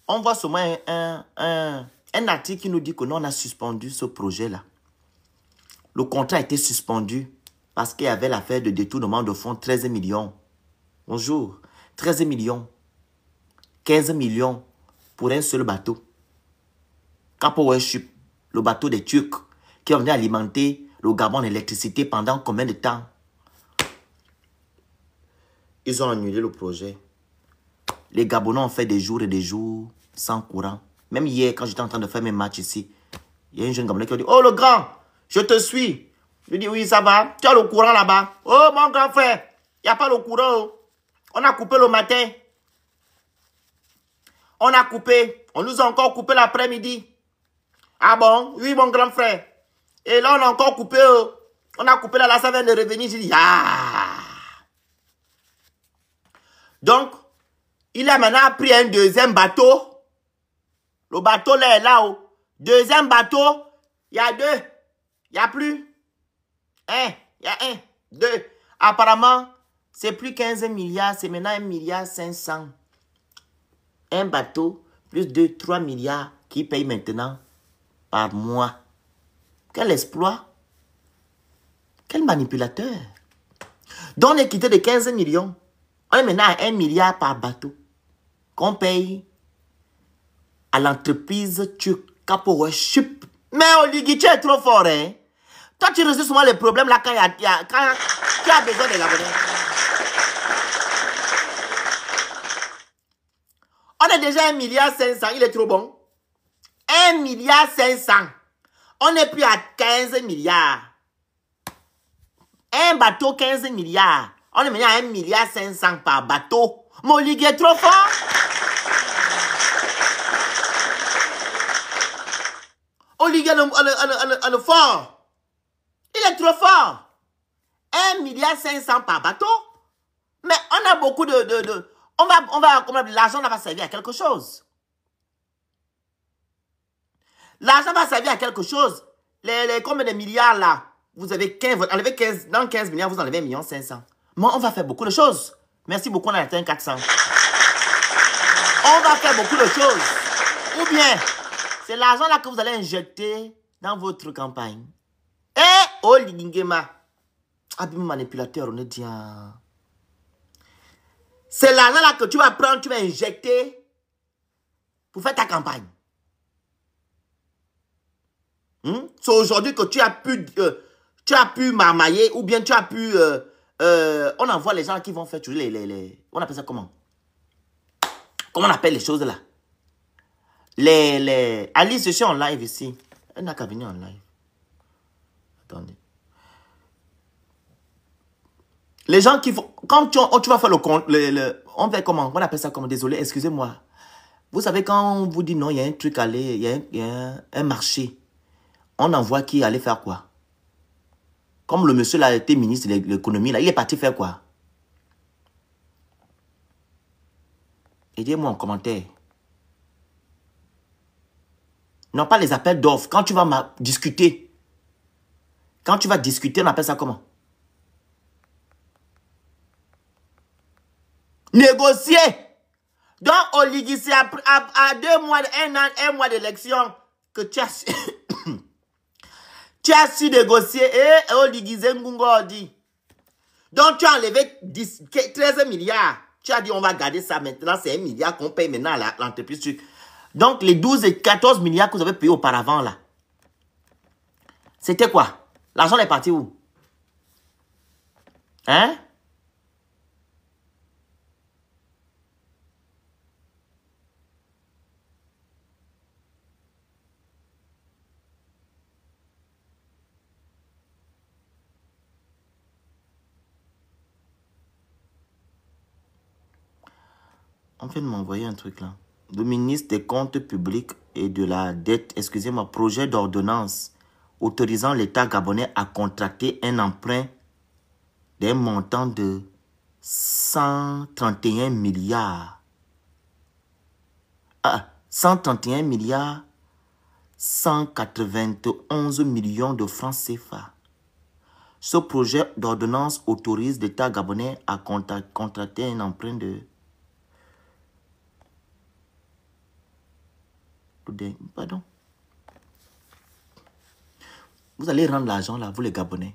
On voit seulement un article qui nous dit que nous, on a suspendu ce projet-là. Le contrat a été suspendu parce qu'il y avait l'affaire de détournement de fonds, 13 millions. Bonjour, 13 millions, 15 millions pour un seul bateau. Capo Worship, le bateau des Turcs qui ont venu alimenter le Gabon en électricité pendant combien de temps? Ils ont annulé le projet. Les Gabonais ont fait des jours et des jours sans courant. Même hier, quand j'étais en train de faire mes matchs ici, il y a un jeune Gabonais qui a dit, oh le grand, je te suis. Je dis, oui, ça va. Tu as le courant là-bas. Oh mon grand frère, il n'y a pas le courant. On a coupé le matin. On a coupé. On nous a encore coupé l'après-midi. Ah bon? Oui, mon grand frère. Et là, on a encore coupé. On a coupé là, ça vient de revenir. J'ai dit, ah! Donc, il a maintenant pris un deuxième bateau. Le bateau là est là-haut. Deuxième bateau, il y a 2. Il n'y a plus. Il y a 1, 2. Apparemment, c'est plus 15 milliards, c'est maintenant 1,5 milliard. Un bateau, plus 2, 3 milliards qui paye maintenant par mois. Quel exploit! Quel manipulateur! Donc, on est quitté de 15 millions. On est maintenant à 1 milliard par bateau qu'on paye à l'entreprise turque Capo Worship Mais Oligui, tu es trop fort, hein. Toi, tu résous souvent les problèmes là quand quand tu as besoin de l'abonné. On est déjà 1,5 milliard, il est trop bon. 1,5 milliard. On n'est plus à 15 milliards. Un bateau, 15 milliards. On est maintenant à 1,5 milliard par bateau. Mon Oligui est trop fort. Oligui est fort. Il est trop fort. 1,5 milliard par bateau. Mais on a beaucoup l'argent va servir à quelque chose. L'argent va servir à quelque chose. Combien de milliards là? Vous avez 15, dans 15 milliards, vous enlevez 1,5 million. Mais on va faire beaucoup de choses. Merci beaucoup, on a atteint 400. On va faire beaucoup de choses. Ou bien, c'est l'argent là que vous allez injecter dans votre campagne. Oligui abîme manipulateur, on est dit. C'est l'argent là que tu vas prendre, tu vas injecter pour faire ta campagne. C'est aujourd'hui que tu as pu marmailler ou bien tu as pu... on envoie les gens qui vont faire toujours on appelle ça comment? Comment on appelle les choses là? Alice, je suis en live ici. Elle n'a qu'à venir en live. Attendez. Les gens qui font... Quand tu vas faire le compte, on fait comment? On appelle ça comment? Désolé, excusez-moi. Vous savez, quand on vous dit non, il y a un truc à aller, il y a un marché. On envoie qui aller faire quoi? Comme le monsieur là était ministre de l'économie, là, il est parti faire quoi? Aidez-moi en commentaire. Non, pas les appels d'offres. Quand tu vas discuter. Quand tu vas discuter, on appelle ça comment? Négocier. Donc, Oligui, c'est à 2 mois, un mois d'élection que tu as... Tu as su négocier et Oligui Ngungo dit. Donc tu as enlevé 13 milliards. Tu as dit on va garder ça maintenant. C'est 1 milliard qu'on paye maintenant à l'entreprise. Donc les 12 et 14 milliards que vous avez payés auparavant là. C'était quoi? L'argent est parti où? Hein? On vient de m'envoyer un truc là. Le ministre des Comptes publics et de la dette, excusez-moi, projet d'ordonnance autorisant l'État gabonais à contracter un emprunt d'un montant de 131 milliards. 131 milliards 191 millions de francs CFA. Ce projet d'ordonnance autorise l'État gabonais à contracter un emprunt de... Pardon. Vous allez rendre l'argent là, vous les Gabonais.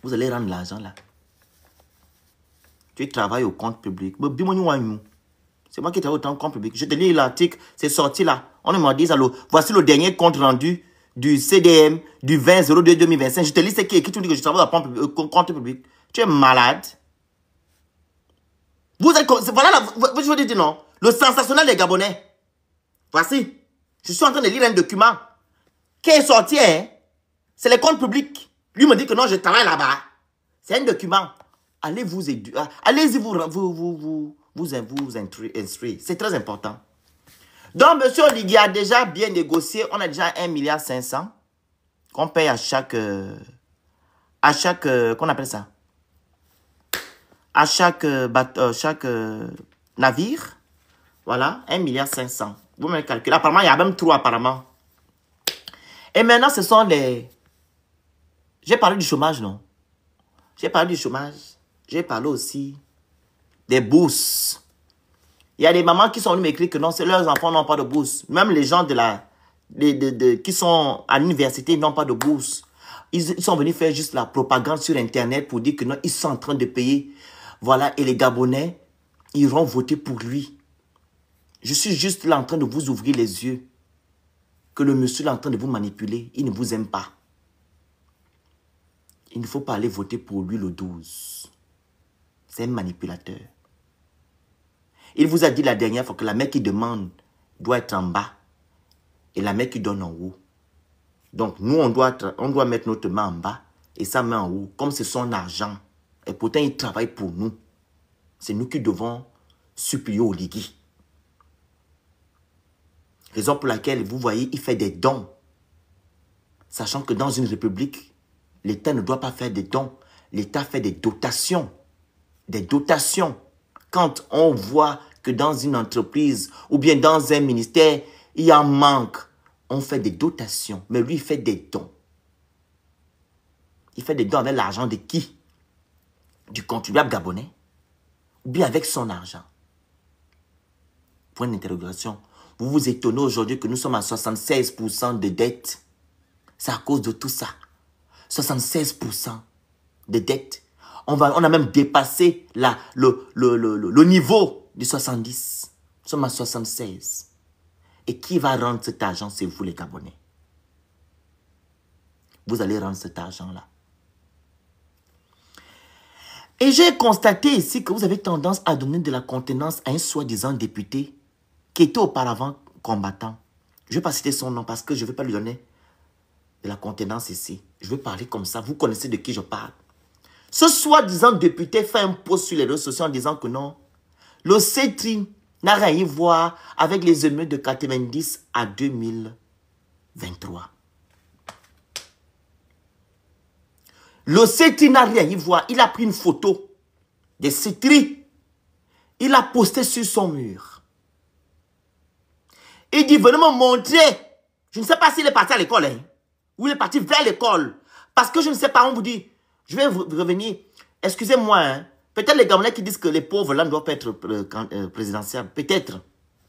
Vous allez rendre l'argent là. Tu travailles au compte public. C'est moi qui travaille au compte public. Je te lis l'article, c'est sorti là. On m'a dit, voici le dernier compte rendu du CDM du 20-02-2025. Je te lis ce qui est écrit, tu dis que je travaille au compte public. Tu es malade. Vous êtes... Voilà, je veux dire non. Le sensationnel des Gabonais. Voici. Je suis en train de lire un document qui est sorti. Hein? C'est les comptes publics. Lui me dit que non, je travaille là-bas. C'est un document. Allez-y vous instruire. C'est très important. Donc, M. Oligui a déjà bien négocié. On a déjà 1,5 milliard qu'on paye à chaque... qu'on appelle ça? À chaque navire. Voilà, 1,5 milliard. Vous me calculez. Apparemment, il y a même 3 apparemment. Et maintenant, ce sont les... J'ai parlé du chômage, non? J'ai parlé du chômage. J'ai parlé aussi des bourses. Il y a des mamans qui sont venues m'écrire que non, leurs enfants n'ont pas de bourse. Même les gens qui sont à l'université n'ont pas de bourse. Ils sont venus faire juste la propagande sur Internet pour dire que non, ils sont en train de payer. Voilà, et les Gabonais iront voter pour lui. Je suis juste là en train de vous ouvrir les yeux. que le monsieur est en train de vous manipuler, il ne vous aime pas. Il ne faut pas aller voter pour lui le 12. C'est un manipulateur. Il vous a dit la dernière fois que la main qui demande doit être en bas et la main qui donne en haut. Donc, nous, on doit mettre notre main en bas et sa main en haut, comme c'est son argent. Et pourtant, il travaille pour nous. C'est nous qui devons supplier au Ligui. Raison pour laquelle, vous voyez, il fait des dons. Sachant que dans une république, l'État ne doit pas faire des dons. L'État fait des dotations. Des dotations. Quand on voit que dans une entreprise ou bien dans un ministère, il y a un manque, on fait des dotations. Mais lui, il fait des dons. Il fait des dons avec l'argent de qui? Du contribuable gabonais? Ou bien avec son argent? Point d'interrogation. Vous vous étonnez aujourd'hui que nous sommes à 76% de dette. C'est à cause de tout ça. 76% de dette. On a même dépassé le niveau du 70. Nous sommes à 76. Et qui va rendre cet argent? C'est vous les Gabonais. Vous allez rendre cet argent-là. Et j'ai constaté ici que vous avez tendance à donner de la contenance à un soi-disant député qui était auparavant combattant. Je ne vais pas citer son nom parce que je ne vais pas lui donner de la contenance ici. Je vais parler comme ça. Vous connaissez de qui je parle. Ce soi-disant député fait un post sur les réseaux sociaux en disant que non, le CETRI n'a rien à voir avec les émeutes de 90 à 2023. Le CETRI n'a rien à voir. Il a pris une photo des CETRI. Il a posté sur son mur. Il dit, venez me montrer. Je ne sais pas s'il est parti à l'école. Hein, ou il est parti vers l'école. Parce que je ne sais pas, on vous dit, je vais revenir. Excusez-moi, hein, peut-être les Gabonais qui disent que les pauvres là ne doivent pas être présidentiels. Peut-être.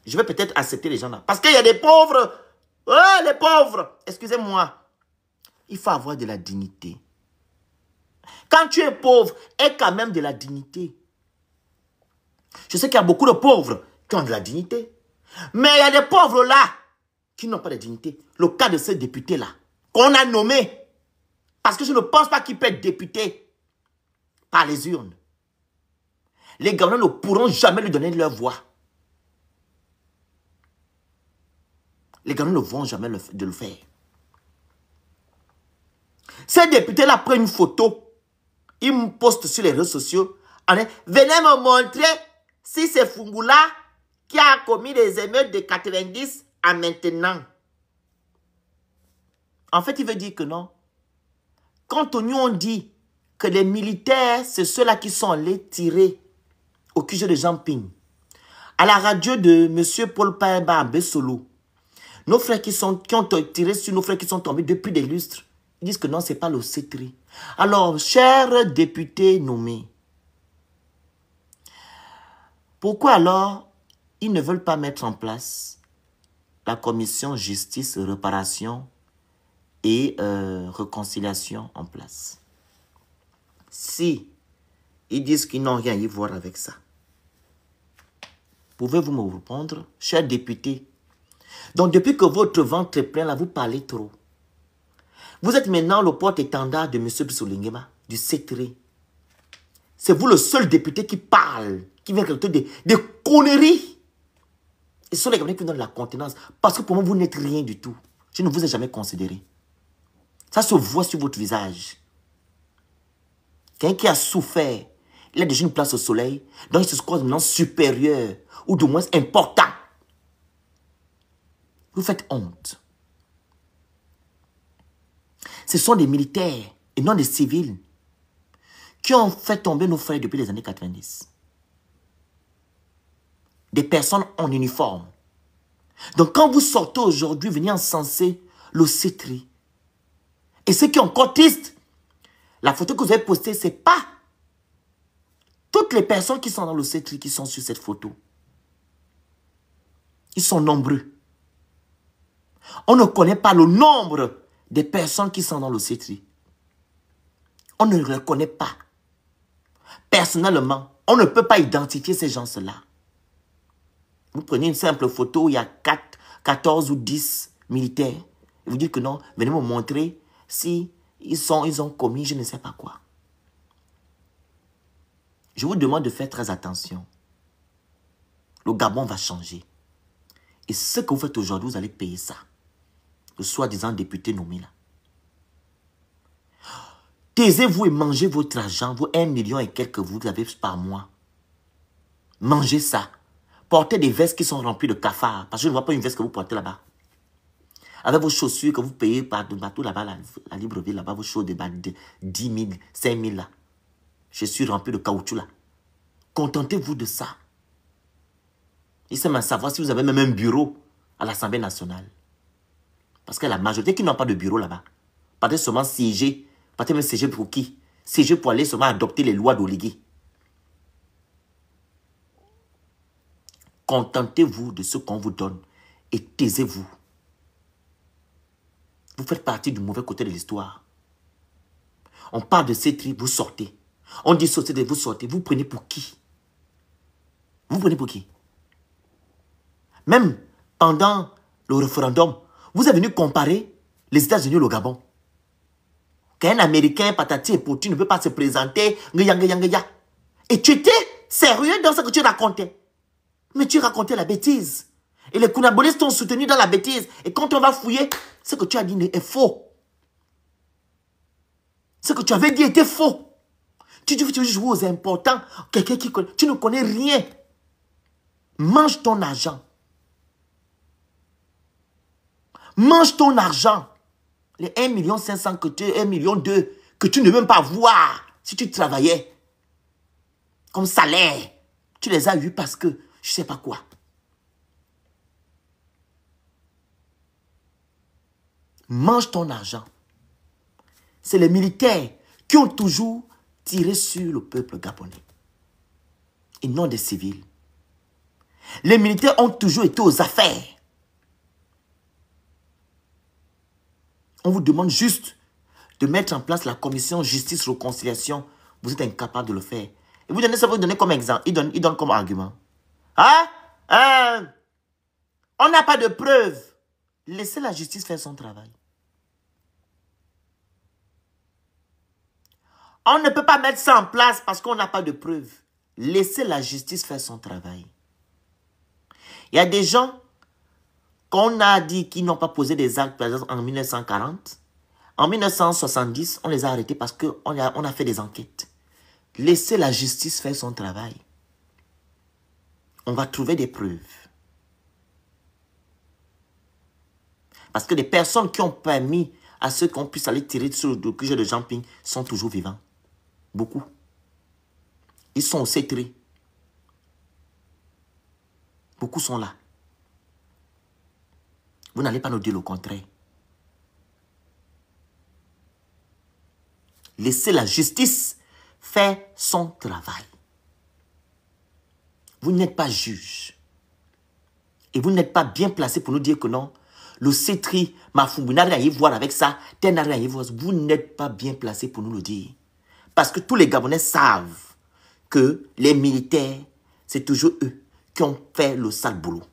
Je vais peut-être accepter les gens là. Parce qu'il y a des pauvres. Ouais, les pauvres. Excusez-moi. Il faut avoir de la dignité. Quand tu es pauvre, aie quand même de la dignité. Je sais qu'il y a beaucoup de pauvres qui ont de la dignité. Mais il y a des pauvres là qui n'ont pas de dignité. Le cas de ce député là, qu'on a nommé. Parce que je ne pense pas qu'il peut être député par les urnes. Les Gabonais ne pourront jamais lui donner leur voix. Les Gabonais ne vont jamais le faire. Ce député-là prend une photo. Il me poste sur les réseaux sociaux. Venez me montrer si c'est Fungula qui a commis les émeutes de 90 à maintenant. En fait, il veut dire que non. Quand nous on dit que les militaires, c'est ceux-là qui sont allés tirer au QG de Jean Ping, à la radio de M. Paul Paeba à Bessolo, nos frères qui ont tiré sur nos frères qui sont tombés depuis des lustres, ils disent que non, ce n'est pas le CETRI. Alors, chers députés nommés, pourquoi alors ils ne veulent pas mettre en place la commission justice, réparation et réconciliation en place? Si ils disent qu'ils n'ont rien à y voir avec ça, pouvez-vous me répondre, chers députés? Donc, depuis que votre ventre est plein, là, vous parlez trop. Vous êtes maintenant le porte-étendard de M. Bissoulingema, du CETRI. C'est vous le seul député qui parle, qui vient raconter des conneries. Et ce sont les Gabonais qui donnent la contenance. Parce que pour moi, vous n'êtes rien du tout. Je ne vous ai jamais considéré. Ça se voit sur votre visage. Quelqu'un qui a souffert, il a déjà une place au soleil, donc il se croit maintenant supérieur, ou du moins important. Vous faites honte. Ce sont des militaires et non des civils qui ont fait tomber nos frères depuis les années 90. Des personnes en uniforme. Donc quand vous sortez aujourd'hui, venez encenser le CETRI. Et ce qui est encore triste, la photo que vous avez postée, ce n'est pas toutes les personnes qui sont dans le CETRI qui sont sur cette photo. Ils sont nombreux. On ne connaît pas le nombre des personnes qui sont dans le CETRI. On ne les connaît pas. Personnellement, on ne peut pas identifier ces gens-là. Vous prenez une simple photo, il y a 14 ou 10 militaire et vous dites que non, venez me montrer si ils ont commis je ne sais pas quoi. Je vous demande de faire très attention. Le Gabon va changer. Et ce que vous faites aujourd'hui, vous allez payer ça. Le soi-disant député nommé là. Taisez-vous et mangez votre argent, vos 1 million et quelques que vous avez par mois. Mangez ça. Portez des vestes qui sont remplies de cafards. Parce que je ne vois pas une veste que vous portez là-bas. Avec vos chaussures que vous payez partout là-bas, la Libreville, là-bas, vos choses de 10 000, 5 000 là. Chaussures remplies de caoutchouc là. Contentez-vous de ça. Il sait même savoir si vous avez même un bureau à l'Assemblée nationale. Parce que la majorité qui n'ont pas de bureau là-bas, partez seulement siéger. Partez même siéger pour qui? Siéger pour aller seulement adopter les lois d'Oligui. Contentez-vous de ce qu'on vous donne et taisez-vous. Vous faites partie du mauvais côté de l'histoire. On parle de ces tribus, vous sortez. On dit sortez, vous sortez. Vous prenez pour qui? Vous prenez pour qui? Même pendant le référendum, vous êtes venu comparer les États-Unis au Gabon. Qu'un Américain, patati et pouti, ne peut pas se présenter. Et tu étais sérieux dans ce que tu racontais. Mais tu racontais la bêtise. Et les Kounabolistes t'ont soutenu dans la bêtise. Et quand on va fouiller, ce que tu as dit est faux. Ce que tu avais dit était faux. Tu veux jouer aux importants. Quelqu'un qui connaît. Tu ne connais rien. Mange ton argent. Mange ton argent. Les 1,5 million que tu 1,2 million que tu ne veux même pas voir si tu travaillais comme salaire. Tu les as eus parce que je ne sais pas quoi. Mange ton argent. C'est les militaires qui ont toujours tiré sur le peuple gabonais. Et non des civils. Les militaires ont toujours été aux affaires. On vous demande juste de mettre en place la commission justice-réconciliation. Vous êtes incapable de le faire. Et vous donnez ça, vous donnez comme exemple. Il donne comme argument. On n'a pas de preuves. Laissez la justice faire son travail. On ne peut pas mettre ça en place parce qu'on n'a pas de preuves. Laissez la justice faire son travail. Il y a des gens qu'on a dit qu'ils n'ont pas posé des actes, par exemple, en 1940. En 1970, on les a arrêtés parce qu'on a fait des enquêtes. Laissez la justice faire son travail. On va trouver des preuves. Parce que les personnes qui ont permis à ceux qu'on puisse aller tirer sur le sujet de Jean-Ping sont toujours vivants. Beaucoup. Ils sont au C3. Beaucoup sont là. Vous n'allez pas nous dire le contraire. Laissez la justice faire son travail. Vous n'êtes pas juge. Et vous n'êtes pas bien placé pour nous dire que non, le C3, Mafumbu n'a rien à y voir avec ça, tel n'a rien à y voir. Vous n'êtes pas bien placé pour nous le dire. Parce que tous les Gabonais savent que les militaires, c'est toujours eux qui ont fait le sale boulot.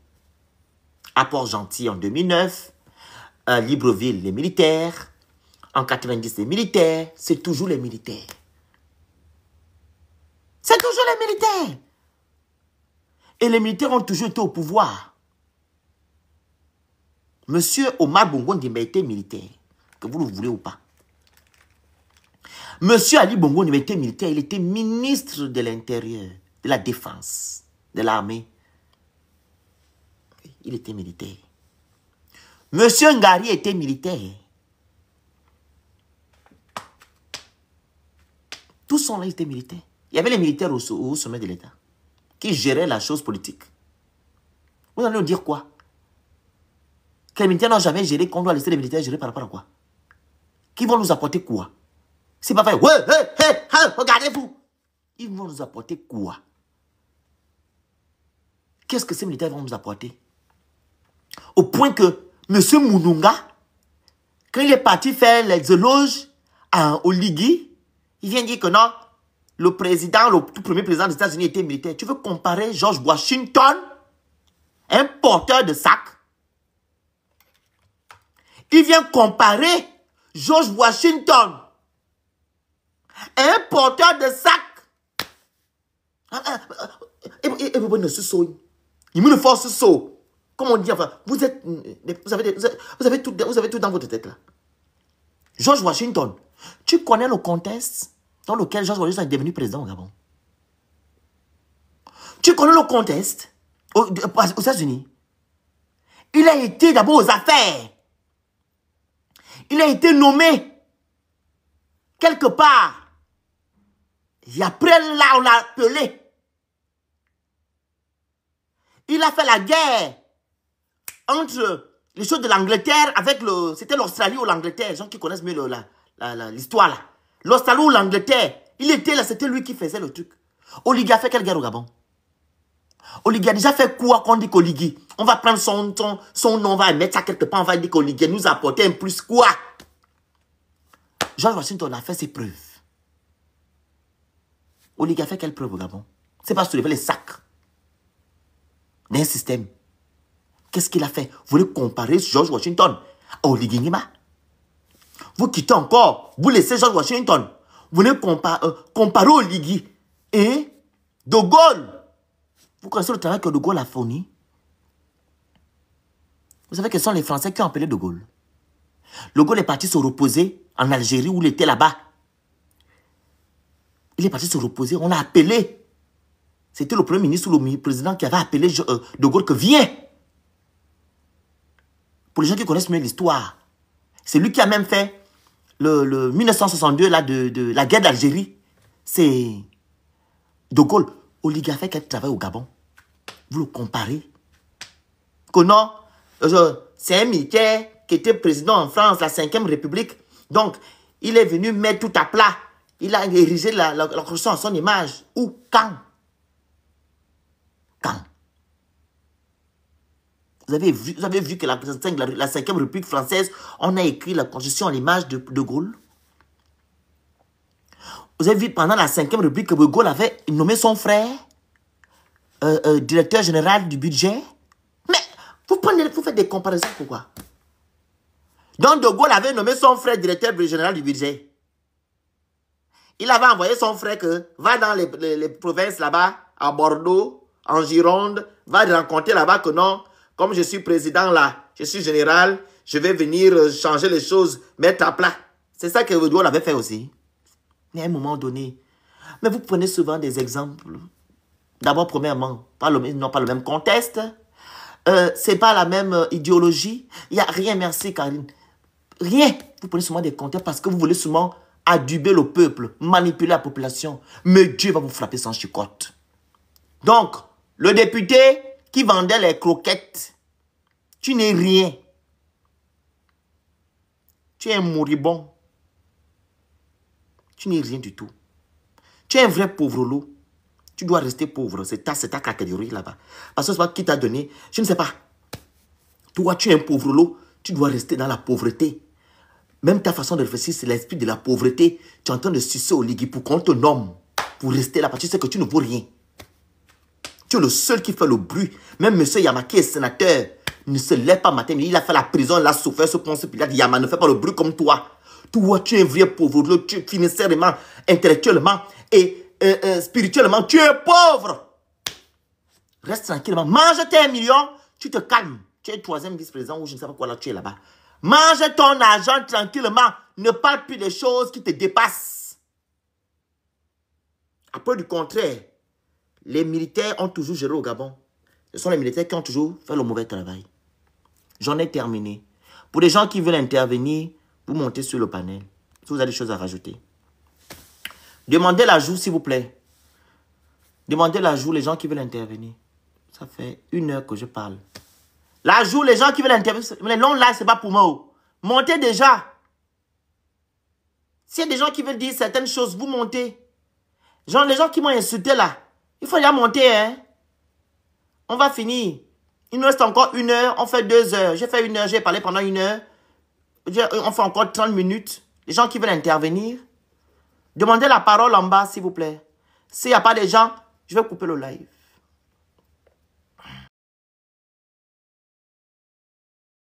À Port-Gentil en 2009, à Libreville, les militaires, en 90, les militaires, c'est toujours les militaires. C'est toujours les militaires. Et les militaires ont toujours été au pouvoir. Monsieur Omar Bongo Ndimba était militaire, que vous le voulez ou pas. Monsieur Ali Bongo Ndimba était militaire, il était ministre de l'Intérieur, de la Défense, de l'armée. Il était militaire. Monsieur Ngari était militaire. Tous sont là, ils étaient militaires. Il y avait les militaires au sommet de l'État qui géraient la chose politique. Vous allez nous dire quoi? Que les militaires n'ont jamais géré, qu'on doit laisser les militaires gérer par rapport à quoi? Qui vont nous apporter quoi? C'est pas vrai. Ouais, regardez-vous. Ils vont nous apporter quoi? Qu'est-ce que ces militaires vont nous apporter? Au point que M. Moununga, quand il est parti faire les éloges au Ligui, il vient dire que non, le président, le tout premier président des États-Unis était militaire. Tu veux comparer George Washington, un porteur de sac, Il vient comparer George Washington, un porteur de sac. Et vous ne se saut. Il me force saut. Comme on dit, enfin, vous avez tout dans votre tête là. George Washington, tu connais le contexte dans lequel George Washington est devenu président au Gabon? Tu connais le contexte aux États-Unis? Il a été d'abord aux affaires. Il a été nommé quelque part. Et après là, on l'a appelé. Il a fait la guerre entre les choses de l'Angleterre avec le... C'était l'Australie ou l'Angleterre. Les gens qui connaissent mieux l'histoire là. L'Australie ou l'Angleterre. Il était là, c'était lui qui faisait le truc. Oligui a fait quelle guerre au Gabon? Oligui a déjà fait quoi qu'on dit qu'Oligui? On va prendre son nom, on va mettre ça quelque part, on va dire qu'Oligui nous a apporté un plus quoi? George Washington a fait ses preuves. Oligui a fait quelle preuve au Gabon? C'est pas soulever les sacs d'un système. Qu'est-ce qu'il a fait? Vous voulez comparer George Washington à Oligui Nguema? Vous quittez encore, vous laissez George Washington. Vous voulez comparer Oligui et De Gaulle. Vous connaissez le travail que De Gaulle a fourni? Vous savez que ce sont les Français qui ont appelé De Gaulle. De Gaulle est parti se reposer en Algérie où il était là-bas. Il est parti se reposer, on l'a appelé. C'était le premier ministre ou le président qui avait appelé De Gaulle que viens. Pour les gens qui connaissent mieux l'histoire, c'est lui qui a même fait le 1962 là, de la guerre d'Algérie. C'est De Gaulle. Oligui a fait quel travail au Gabon? Vous le comparez? Que non, c'est un militaire qui était président en France, la 5e République. Donc, il est venu mettre tout à plat. Il a érigé la Constitution à son image. Où? Quand? Quand? Vous avez vu que la 5e République française, on a écrit la Constitution à l'image de Gaulle? Vous avez vu pendant la 5e République que De Gaulle avait nommé son frère directeur général du budget? Mais vous faites des comparaisons, pourquoi? Donc De Gaulle avait nommé son frère directeur général du budget. Il avait envoyé son frère que va dans les provinces là-bas, à Bordeaux, en Gironde, va rencontrer là-bas que non, comme je suis président là, je suis général, je vais venir changer les choses, mettre à plat. C'est ça que De Gaulle avait fait aussi. Mais à un moment donné, mais vous prenez souvent des exemples. D'abord, premièrement, non pas le même contexte, c'est pas la même idéologie. Il n'y a rien, merci Karine. Rien. Vous prenez souvent des contextes parce que vous voulez souvent aduber le peuple, manipuler la population. Mais Dieu va vous frapper sans chicotte. Donc, le député qui vendait les croquettes, tu n'es rien. Tu es un moribond. Tu n'es rien du tout. Tu es un vrai pauvre loup. Tu dois rester pauvre. C'est ta catégorie là-bas. Parce que c'est pas qui t'a donné. Je ne sais pas. Toi, tu es un pauvre loup. Tu dois rester dans la pauvreté. Même ta façon de réfléchir, c'est l'esprit de la pauvreté. Tu es en train de sucer Oligui pour qu'on te nomme. Pour rester là. Parce que tu sais que tu ne vaux rien. Tu es le seul qui fait le bruit. Même M. Yama qui est sénateur ne se lève pas matin. Mais il a fait la prison. Il a souffert ce Ponce Pilate. Yama ne fait pas le bruit comme toi. Toi, tu es un vrai pauvre. Tu es financièrement, intellectuellement et spirituellement, tu es pauvre. Reste tranquillement. Mange tes millions, tu te calmes. Tu es le 3e vice-président ou je ne sais pas quoi là, tu es là-bas. Mange ton argent tranquillement. Ne parle plus des choses qui te dépassent. Après, du contraire, les militaires ont toujours géré au Gabon. Ce sont les militaires qui ont toujours fait le mauvais travail. J'en ai terminé. Pour les gens qui veulent intervenir, vous montez sur le panel. Si vous avez des choses à rajouter. Demandez l'ajout, s'il vous plaît. Demandez l'ajout, les gens qui veulent intervenir. Ça fait 1 heure que je parle. L'ajout, les gens qui veulent intervenir. Les longs lives, ce n'est pas pour moi. Montez déjà. S'il y a des gens qui veulent dire certaines choses, vous montez. Genre, les gens qui m'ont insulté là, il faut déjà monter. Hein? On va finir. Il nous reste encore 1 heure, on fait 2 heures. J'ai fait 1 heure, j'ai parlé pendant 1 heure. On fait encore 30 minutes. Les gens qui veulent intervenir, demandez la parole en bas, s'il vous plaît. S'il n'y a pas de gens, je vais couper le live.